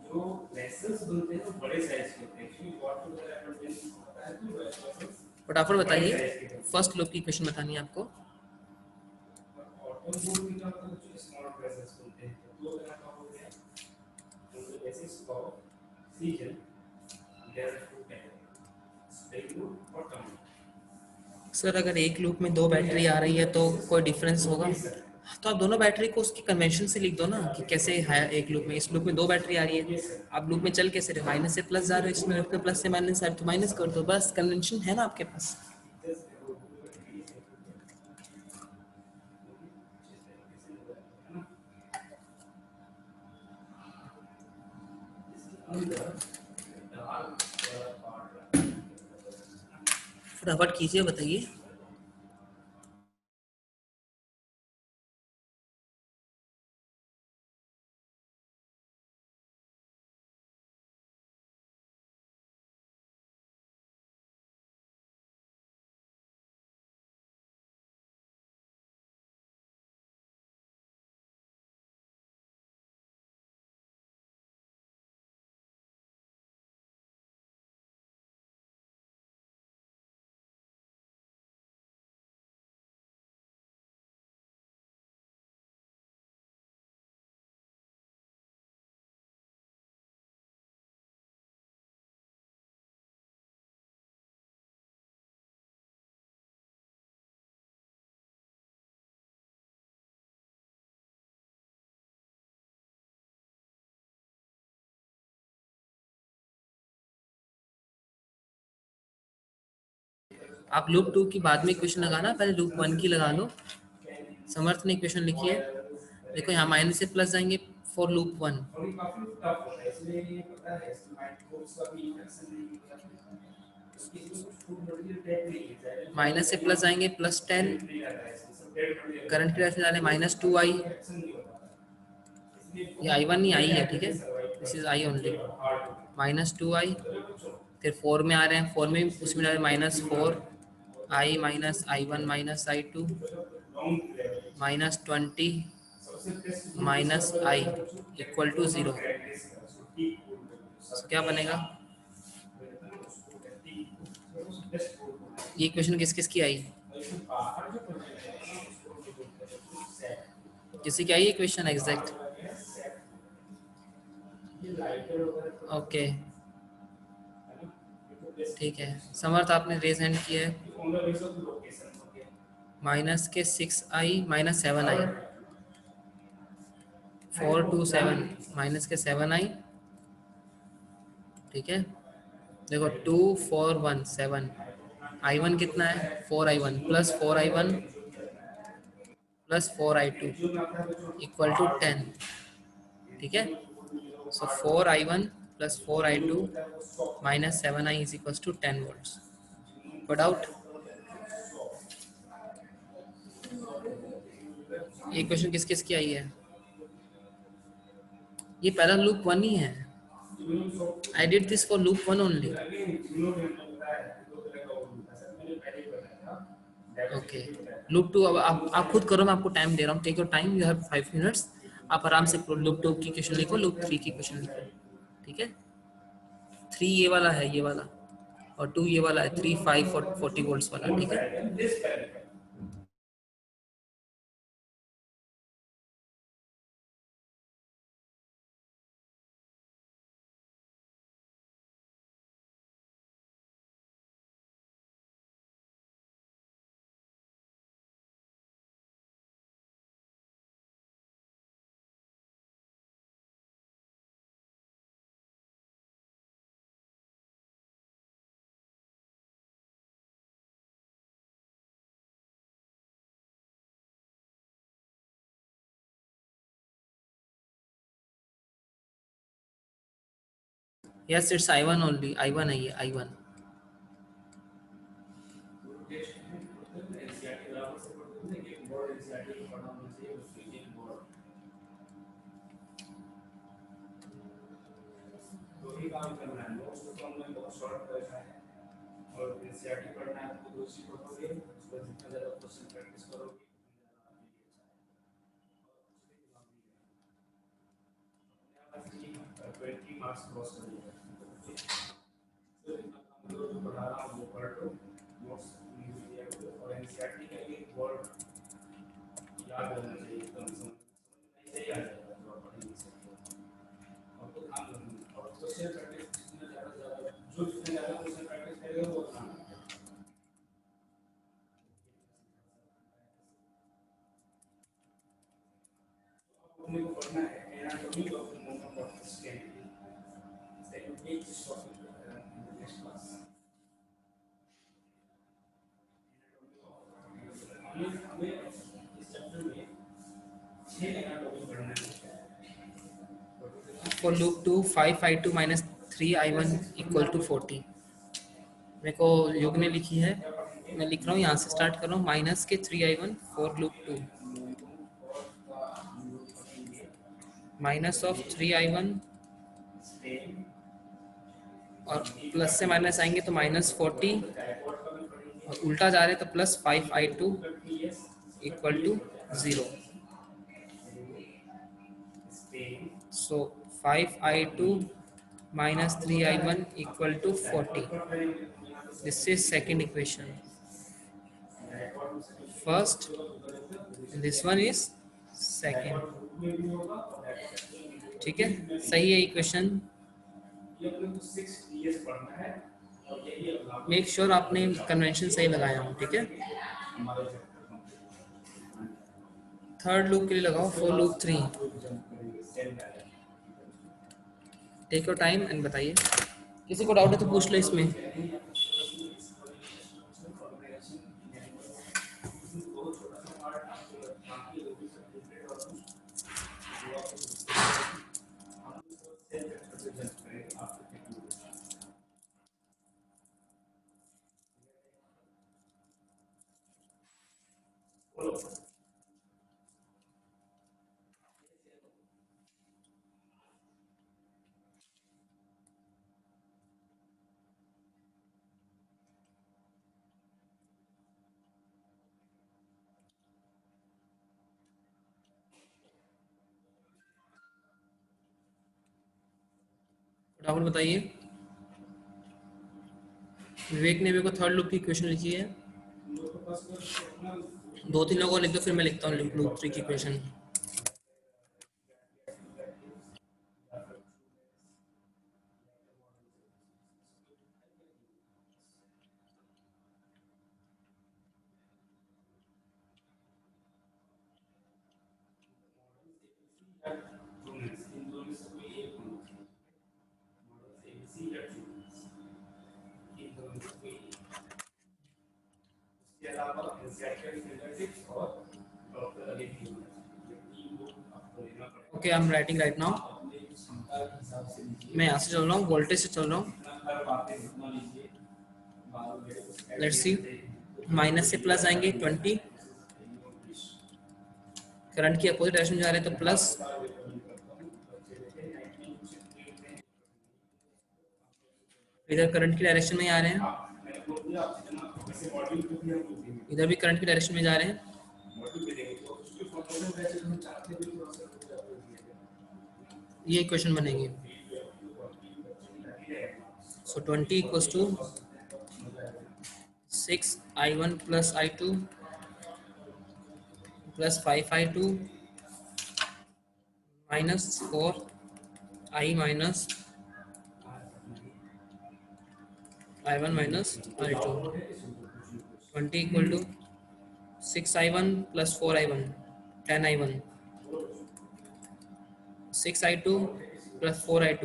जो वेसल्स बनते हैं वो बड़े साइज के होते हैं, एक्चुअली वाटर वगैरह कंटेंट होता है तो वेसल्स। फटाफट बताइए, फर्स्ट लूप की क्वेश्चन बतानी है आपको। ऑटो मोड में क्या होता है? जो स्मॉल वेसल्स बनते हैं, तो दो तरह का हो गया, तो basis for season there are two category, spring mood और टर्म। सर अगर एक लूप में दो बैटरी आ रही है तो कोई डिफरेंस होगा? तो आप दोनों बैटरी को उसकी कन्वेंशन से लिख दो ना कि कैसे है। एक लूप में, इस लूप में दो बैटरी आ रही है, आप लूप में चल कैसे रहे, माइनस से प्लस जा रहे हो, इसमें लूप में प्लस से माइनस आ रहे हो, तो माइनस कर दो, बस कन्वेंशन है ना आपके पास। फटाफट कीजिए, बताइए। आप लूप टू की बाद में इक्वेशन लगाना, पहले लूप वन की लगा लो। समर्थ ने इक्वेशन लिखी है, देखो यहाँ माइनस से प्लस जाएंगे फॉर लूप वन, माइनस से प्लस जाएंगे प्लस 10, करंट की डायरेक्शन डाले माइनस 2i, ये i1 नहीं आई है, ठीक है, this is I only, minus 2i। फिर 4 में आ रहे हैं, 4 में उसमें डाले minus 4i minus i1 minus i2 minus 20 minus i equal to 0। क्या बनेगा? ये इक्वेशन किस किस की आई? किसी की आई इक्वेशन एग्जैक्ट? ओके, ठीक है। समर्थ आपने रेज हैंड किया है, माइनस के 6i माइनस 7i, 4 2 7 माइनस के 7i, ठीक है। देखो 2 4 1 7, i1 कितना है 4i1 plus 4i1 plus 4i2 equal to 10, ठीक है। So 4i1 plus 4i2 minus 7i is equal to 10 volts. कोई डाउट? ये क्वेश्चन किस किस की आई है? ये पहला लूप वन ही है, I did this for loop one only. Okay, loop two अब आप खुद करो, मैं आपको टाइम दे रहा हूँ, take your time, you have 5 minutes. आप आराम से लूप टू की क्वेश्चन लिखो, लूप थ्री की क्वेश्चन लिखो, ठीक है। 3 ये वाला है, ये वाला, और 2 ये वाला है, 3 5 और 40 वोल्ट्स वाला, ठीक है। Yes, it's I1 only. I1 है ये, I1. For loop 2 5i2 minus 3i1 equal to 40। मेरे को युग ने लिखी है, मैं लिख रहा हूँ यहाँ से स्टार्ट कर रहा हूँ, माइनस के 3i1 for loop 2, minus of 3i1 और प्लस से माइनस आएंगे तो -40, और उल्टा जा रहे तो +5i2 equal to 0। So 5i2 minus 3i1 equal to 40. This is second equation. First, this one is second. ठीक है, सही है इक्वेशन। मेक श्योर आपने कन्वेंशन सही लगाया हो, ठीक है। थर्ड लूप के लिए लगाओ for loop 3। Take your time and बताइए। किसी को डाउट है तो पूछ लो इसमें। फटाफट बताइए। विवेक ने मेरे को थर्ड लूप की इक्वेशन लिखी है। दो तीन लोगों को लिख दो, फिर मैं लिखता हूँ लूप 3 की equation. Okay, I am writing right now. मैं यहाँ से चल रहा हूँ, वोल्टेज से चल रहा हूँ। लेट्स सी, माइनस से प्लस आएंगे 20, करंट की अपोजिट डायरेक्शन में जा रहे हैं तो प्लस, इधर करंट की डायरेक्शन में आ रहे हैं, इधर भी करंट की डायरेक्शन में जा रहे हैं। ये इक्वेशन बनेगी। So 20 equals to 6i1 plus i2 plus 5i2 minus 4i minus i1 minus i2। 20 equal to 6i1 plus 4i1 10i1, 6i2 प्लस 4i2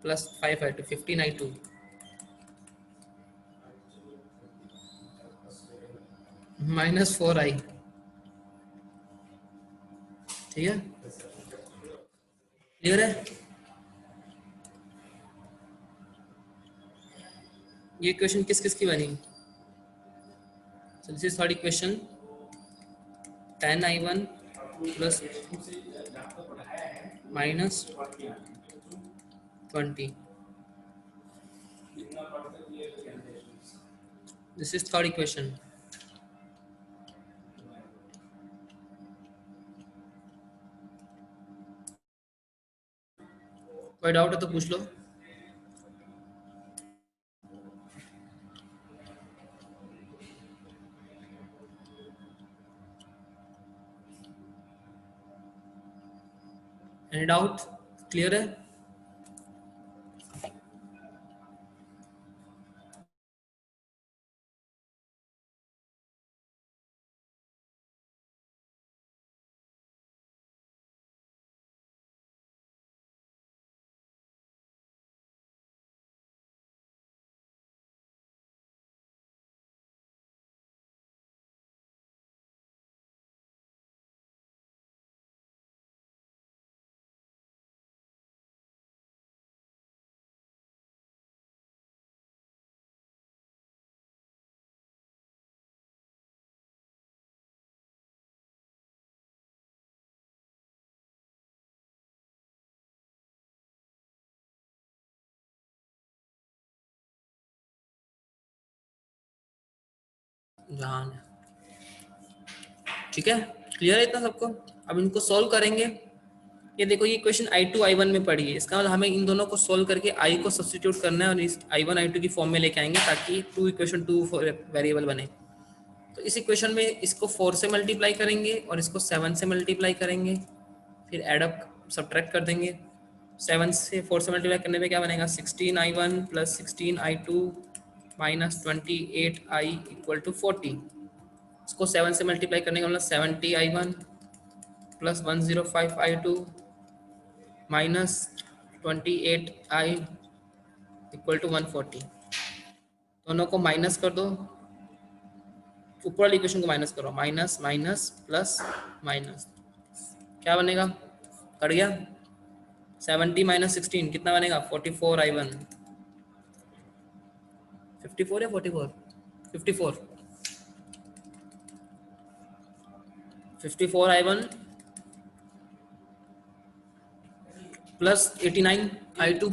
प्लस 5i2 15i2 माइनस 4i। ठीक है, क्लियर है। ये इक्वेशन किस किस की बनी? So this is third equation, 10i1 plus minus 20. This is third equation. कोई डाउट है तो पूछ लो। Any doubt? क्लियर है? जहान है। ठीक है, क्लियर है इतना सबको? अब इनको सॉल्व करेंगे। ये देखो ये क्वेश्चन I2 I1 में पड़ी है, इसका मतलब हमें इन दोनों को सोल्व करके I को सब्स्टिट्यूट करना है और इस I1 I2 की फॉर्म में लेके आएंगे ताकि टू वेरिएबल बने। तो इस इक्वेशन में इसको 4 से मल्टीप्लाई करेंगे और इसको 7 से मल्टीप्लाई करेंगे, फिर एडअप सब्ट्रैक्ट कर देंगे। 7 से 4 से मल्टीप्लाई करने पे क्या बनेगा, 16I1 plus 16I2 minus 28I equal to 40। इसको 7 से मल्टीप्लाई करने का मतलब 70I1 plus 105I2 minus 28I equal to 140। दोनों को माइनस कर दो, ऊपर वाली इक्वेशन को माइनस करो, माइनस माइनस प्लस माइनस, क्या बनेगा, कट गया। 70 माइनस 16 कितना बनेगा, 44I1। 54 या 44, 54, 54I1 प्लस 89I2।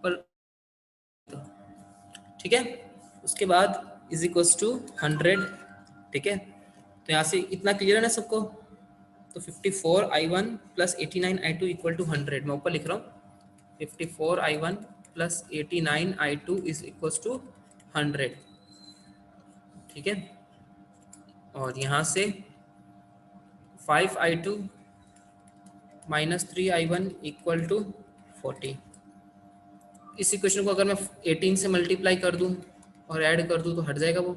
पर ठीक है, उसके बाद इज इक्वल्स टू 100। ठीक है, तो यहाँ से इतना क्लियर है ना सबको? तो 54I1 plus 89I2 equal to 100, मैं ऊपर लिख रहा हूँ 54I1 plus 89I2 is equals to 100। ठीक है, और यहाँ से 5I2 minus 3I1 equal to 40। इस इक्वेशन को अगर मैं 18 से मल्टीप्लाई कर दूं और ऐड कर दूं तो हट जाएगा वो,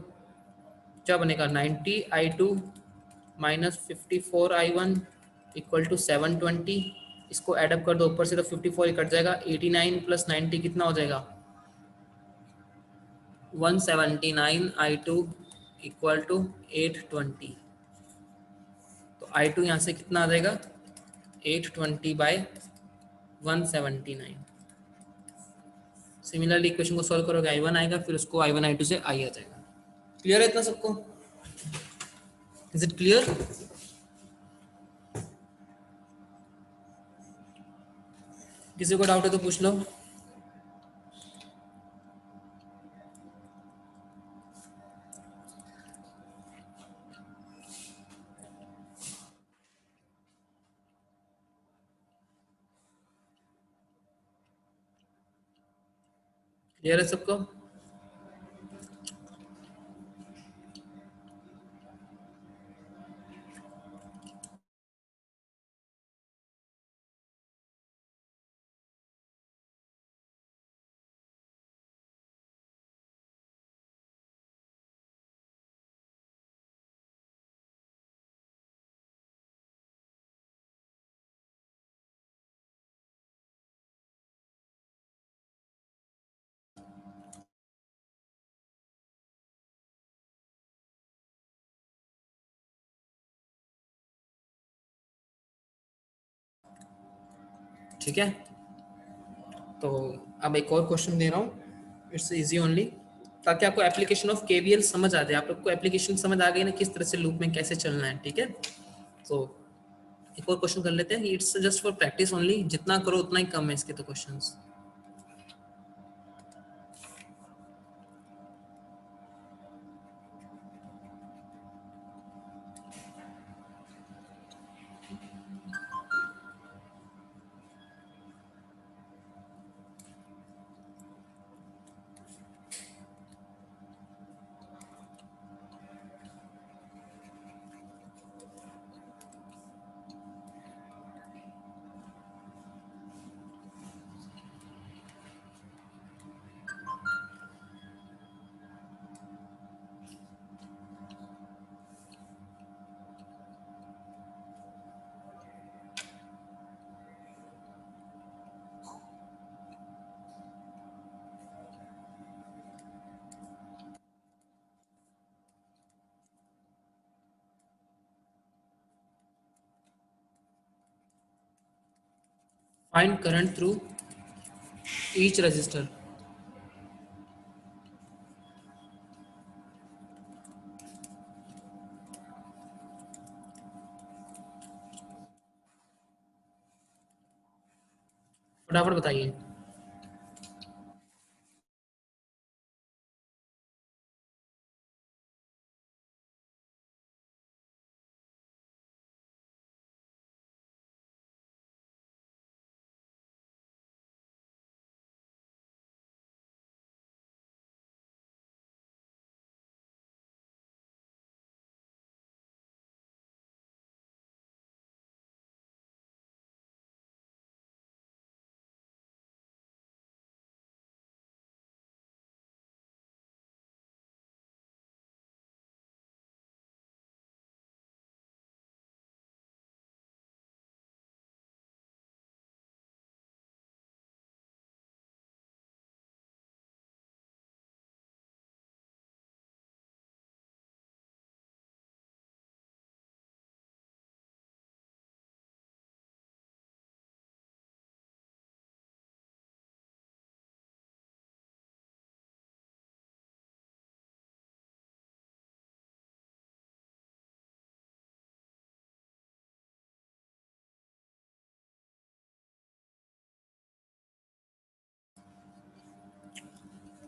क्या बनेगा, 90I2 minus 54I1 equal to 720। इसको ऐडअप कर दो ऊपर से तो 54 ही कट जाएगा। 89 प्लस 90 कितना हो जाएगा, 179I2 इक्वल टू 820। तो I2 यहाँ से कितना आ जाएगा, 820 बाय 179। सिमिलरली इक्वेशन को सॉल्व करोगे I1 आएगा, फिर उसको I1 I2 से I आ जाएगा। क्लियर है इतना सबको? Is it clear? किसी को डाउट है तो पूछ लो। क्लियर है सबको? ठीक है, तो अब एक और क्वेश्चन दे रहा हूँ, इट्स इजी ओनली, ताकि आपको एप्लीकेशन ऑफ केवीएल समझ आ जाए। आप लोग को एप्लीकेशन समझ आ गई ना, किस तरह से लूप में कैसे चलना है। ठीक है, तो एक और क्वेश्चन कर लेते हैं, it's just for practice only, जितना करो उतना ही कम है इसके तो questions. Find current through each resistor. फटाफट बताइए।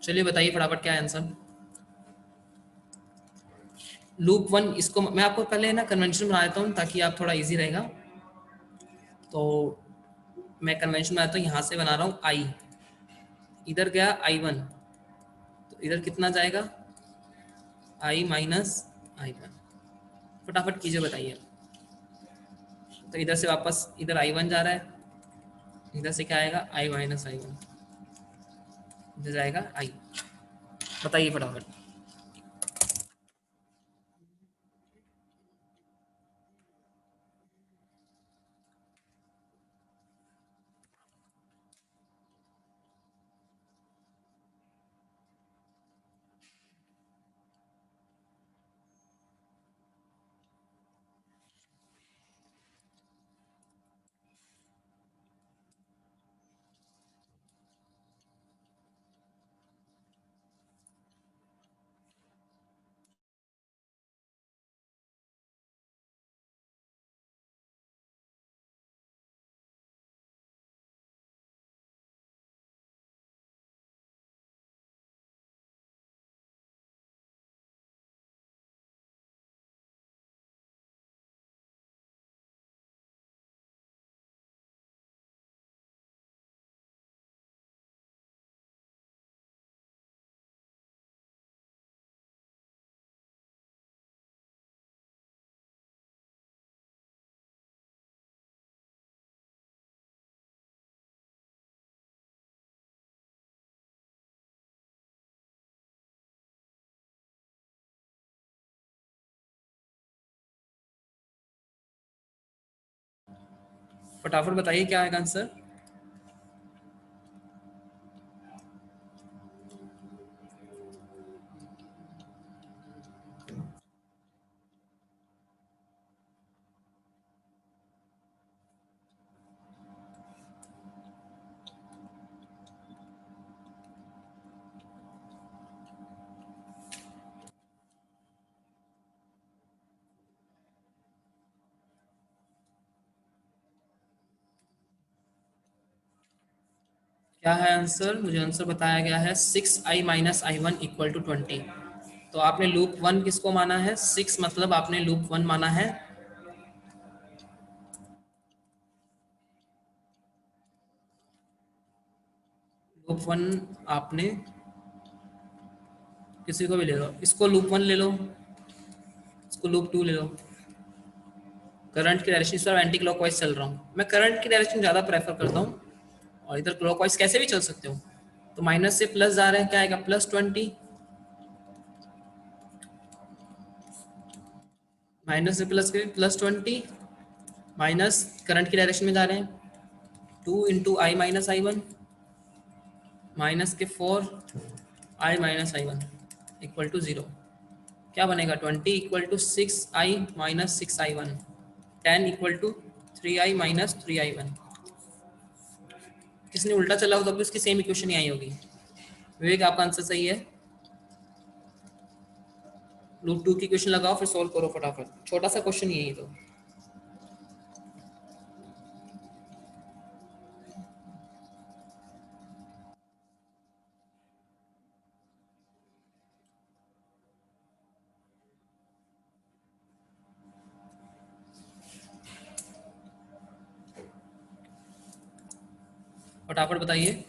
चलिए बताइए फटाफट क्या है आंसर। लूप वन, इसको मैं आपको पहले ना कन्वेंशन बना देता हूँ ताकि आप थोड़ा इजी रहेगा। तो मैं कन्वेंशन बनाता हूँ, यहाँ से बना रहा हूँ आई, इधर गया आई वन, तो इधर कितना जाएगा आई माइनस आई वन। फटाफट कीजिए बताइए। तो इधर से वापस इधर आई वन जा रहा है, इधर से क्या आएगा आई माइनस आई वन, इधर जाएगा आई। बताइए फटाफट। फटाफट बताइए क्या आएगा आंसर। क्या है आंसर? मुझे आंसर बताया गया है 6i minus I one equal to 20। तो आपने लूप वन किसको माना है? 6, मतलब आपने लूप वन माना है। लूप वन आपने किसी को भी ले लो, इसको लूप वन ले लो, इसको लूप टू ले लो। करंट की डायरेक्शन, इस बार एंटी क्लॉकवाइज चल रहा हूँ मैं, करंट की डायरेक्शन ज़्यादा प्रेफर करता हूँ, और इधर क्लॉकवाइज कैसे भी चल सकते हो। तो माइनस से प्लस जा रहे हैं, क्या आएगा +20, माइनस से प्लस के +20, माइनस करंट की डायरेक्शन में जा रहे हैं 2 into I minus I one, minus के 4 I minus I one equal to 0। क्या बनेगा 20 equal to 6i minus 6i1, 10 equal to 3i minus 3i1। किसने उल्टा चला हो तो भी उसकी सेम इक्वेशन ही आई होगी। विवेक आपका आंसर सही है। लूप 2 की इक्वेशन लगाओ फिर सॉल्व करो फटाफट, छोटा सा क्वेश्चन ही है ये तो। फटाफट बताइए।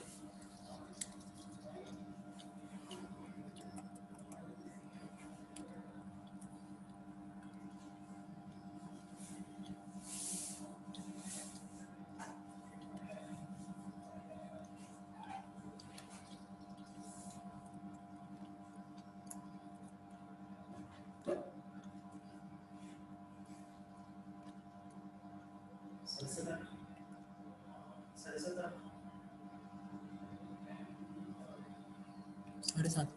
साढ़े सात।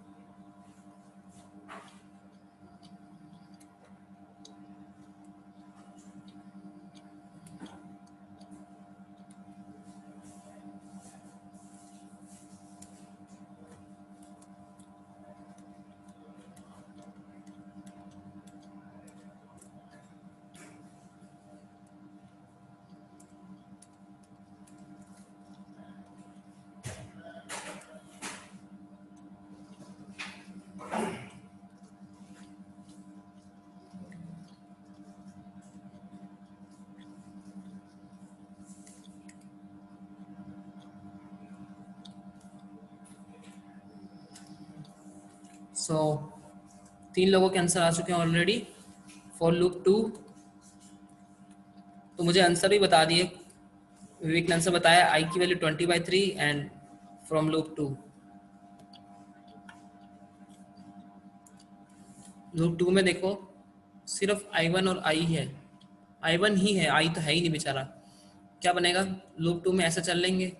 सो 3 लोगों के आंसर आ चुके हैं ऑलरेडी फॉर लूप 2। तो मुझे आंसर भी बता दिए। विवेक ने आंसर बताया आई की value 20/3 and from loop 2। Loop 2 में देखो सिर्फ I1 और I है, I1 ही है, I तो है ही नहीं बेचारा। क्या बनेगा, लूप 2 में ऐसे चल लेंगे,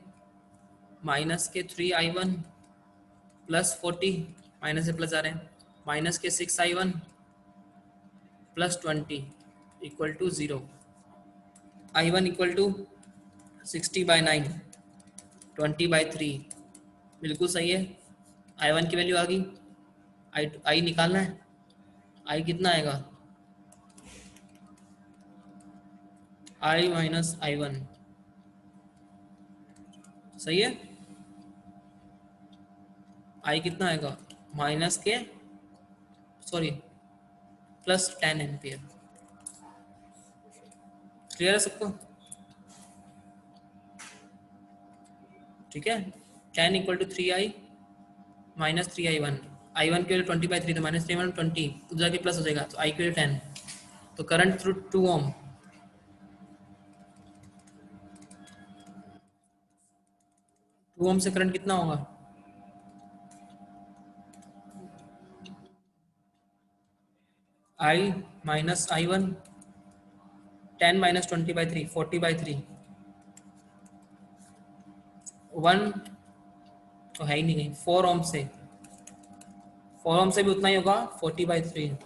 माइनस के 3I1 प्लस 40, माइनस से प्लस आ रहे हैं, माइनस के 6I1 plus 20 equal to 0। I1 equal to 60/9, 20/3, बिल्कुल सही है। I1 की वैल्यू आ गई, आई निकालना है। आई कितना आएगा, I माइनस I1, सही है। आई कितना आएगा, माइनस के सॉरी प्लस 10 एम्पियर। क्लियर है सबको, ठीक है। 10 equal to 3I minus 3I1, I1 की वैल्यू 20/3 तो माइनस 3I1 20, उधर जाके प्लस हो जाएगा तो आई की वैल्यू 10। तो करंट थ्रू 2 ओम, 2 ओम से करंट कितना होगा, आई माइनस I1, 10 माइनस 20/3 40/3, 1 तो है ही नहीं कहीं, 4 ओम से, 4 ओम से भी उतना ही होगा 40/3,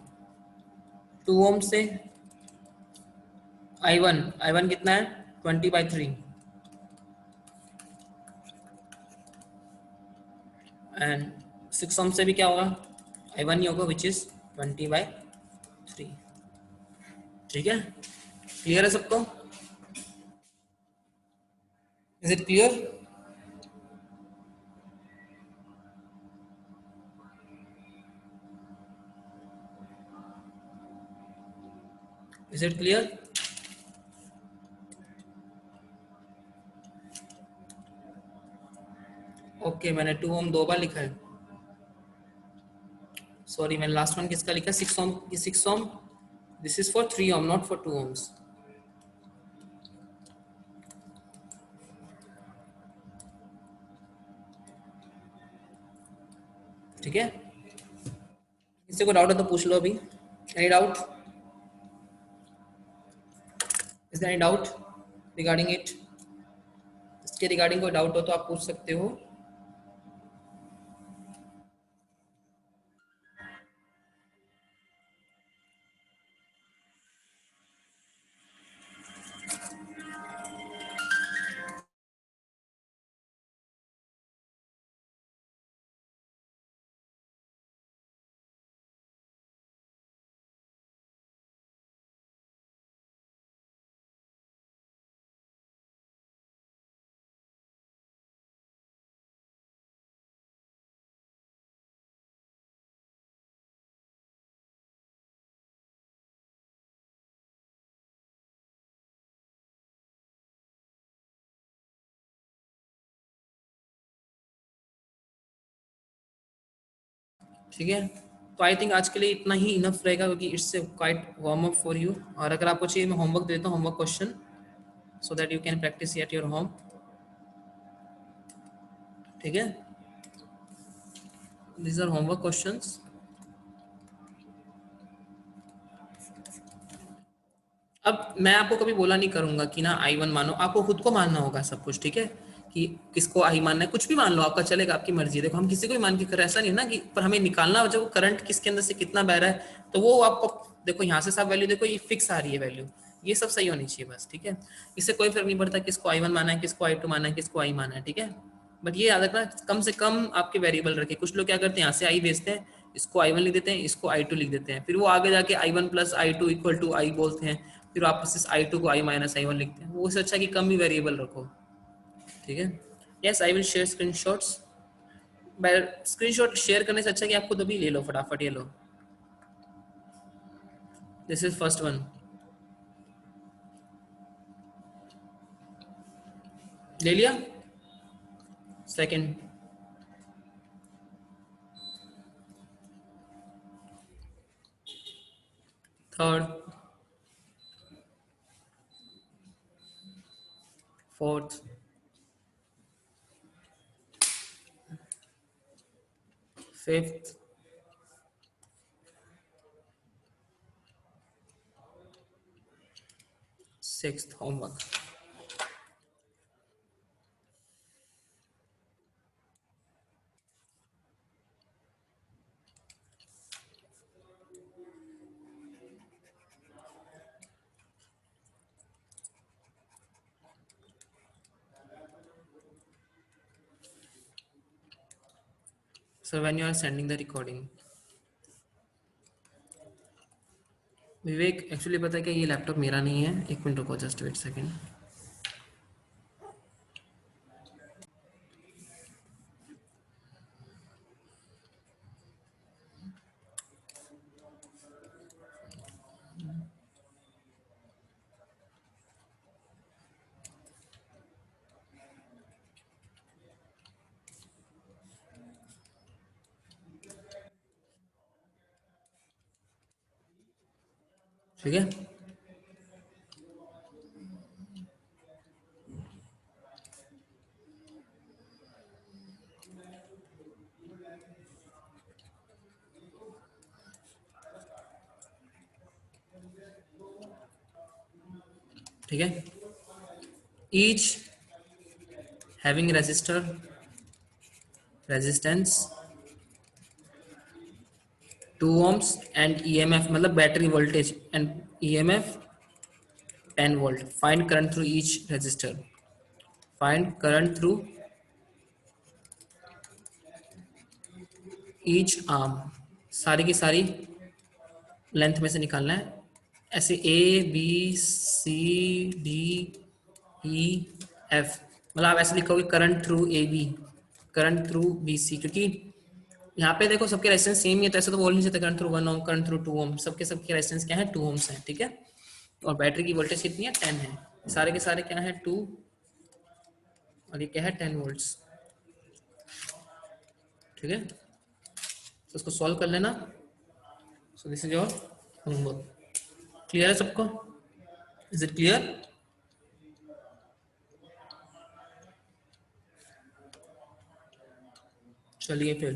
2 ओम से I1 कितना है 20/3 एंड 6 ओम से भी क्या होगा, I1 ही होगा विच इज 20/3। ठीक है, क्लियर है सबको, is it clear. Is it clear. Okay मैंने 2 ओम 2 बार लिखा है, सॉरी मैंने लास्ट वन किसका लिखा, 6 ohm, 6 ohm, this is for 3 ohm not for 2 ohms. ठीक है, किसी को डाउट है तो पूछ लो अभी, any doubt, is any doubt regarding it, इसके रिगार्डिंग कोई डाउट हो तो आप पूछ सकते हो। ठीक है, तो आई थिंक आज के लिए इतना ही इनफ रहेगा, क्योंकि it's quite warm up for you. और अगर आपको चाहिए मैं होमवर्क देता हूँ, homework question, so that you can practice at your home. ठीक है, these are homework questions। अब मैं आपको कभी बोला नहीं करूंगा कि ना आई वन मानो, आपको खुद को मानना होगा सब कुछ। ठीक है, कि किसको आई मानना है, कुछ भी मान लो आपका चलेगा, आपकी मर्जी है। देखो हम किसी को भी मान के कर, ऐसा नहीं ना कि, पर हमें निकालना जब करंट किसके अंदर से कितना बह रहा है, तो वो आपको देखो यहाँ से सब वैल्यू देखो, ये फिक्स आ रही है वैल्यू, ये सब सही होनी चाहिए बस। ठीक है, इससे कोई फर्क नहीं पड़ता किसको आई वन माना है, किसको आई टू माना है, किसको आई माना है। ठीक है, बट ये याद रखना कम से कम आपके वेरिएबल रखे। कुछ लोग क्या करते हैं, यहाँ से आई भेजते हैं, इसको आई वन लिख देते हैं, इसको आई टू लिख देते हैं, फिर वो आगे जाके I one plus I two equal to I बोलते हैं, फिर वापस इस आई टू को आई माइनस आई वन लिखते हैं। वो उससे अच्छा कि कम ही वेरिएबल रखो। ठीक है, yes I will share screen shots. Screen shot share करने से अच्छा कि आप खुद अभी ले लो फटाफट, ये लो, दिस इज फर्स्ट वन, ले लिया, second, third, fourth, fifth, sixth homework. So when you are sending the recording, Vivek actually पता है कि ये लैपटॉप मेरा नहीं है, एक मिनट रुको, जस्ट वेट सेकंड। ठीक है, ठीक है, each having resistor resistance 2 ohms and EMF मतलब battery voltage and EMF 10 volt, find current through each resistor, find current through each arm, सारी की सारी लेंथ में से निकालना है। ऐसे ABCDEF, मतलब आप ऐसे लिखोगे current through AB, current through BC, क्योंकि यहाँ पे देखो सबके रेजिस्टेंस सेम ही है, तो ऐसे तो बोल नहीं सकते current through 1 ohm, current through 2 ohm, सबके सबके रेजिस्टेंस क्या है 2 ohms है। ठीक है, और बैटरी की वोल्टेज कितनी है 10 है, सारे के सारे क्या है 2, और ये क्या है 10 volts। ठीक है, तो इसको सॉल्व कर लेना। So this is your homework. Clear है सबको? Is it clear? चलिए फिर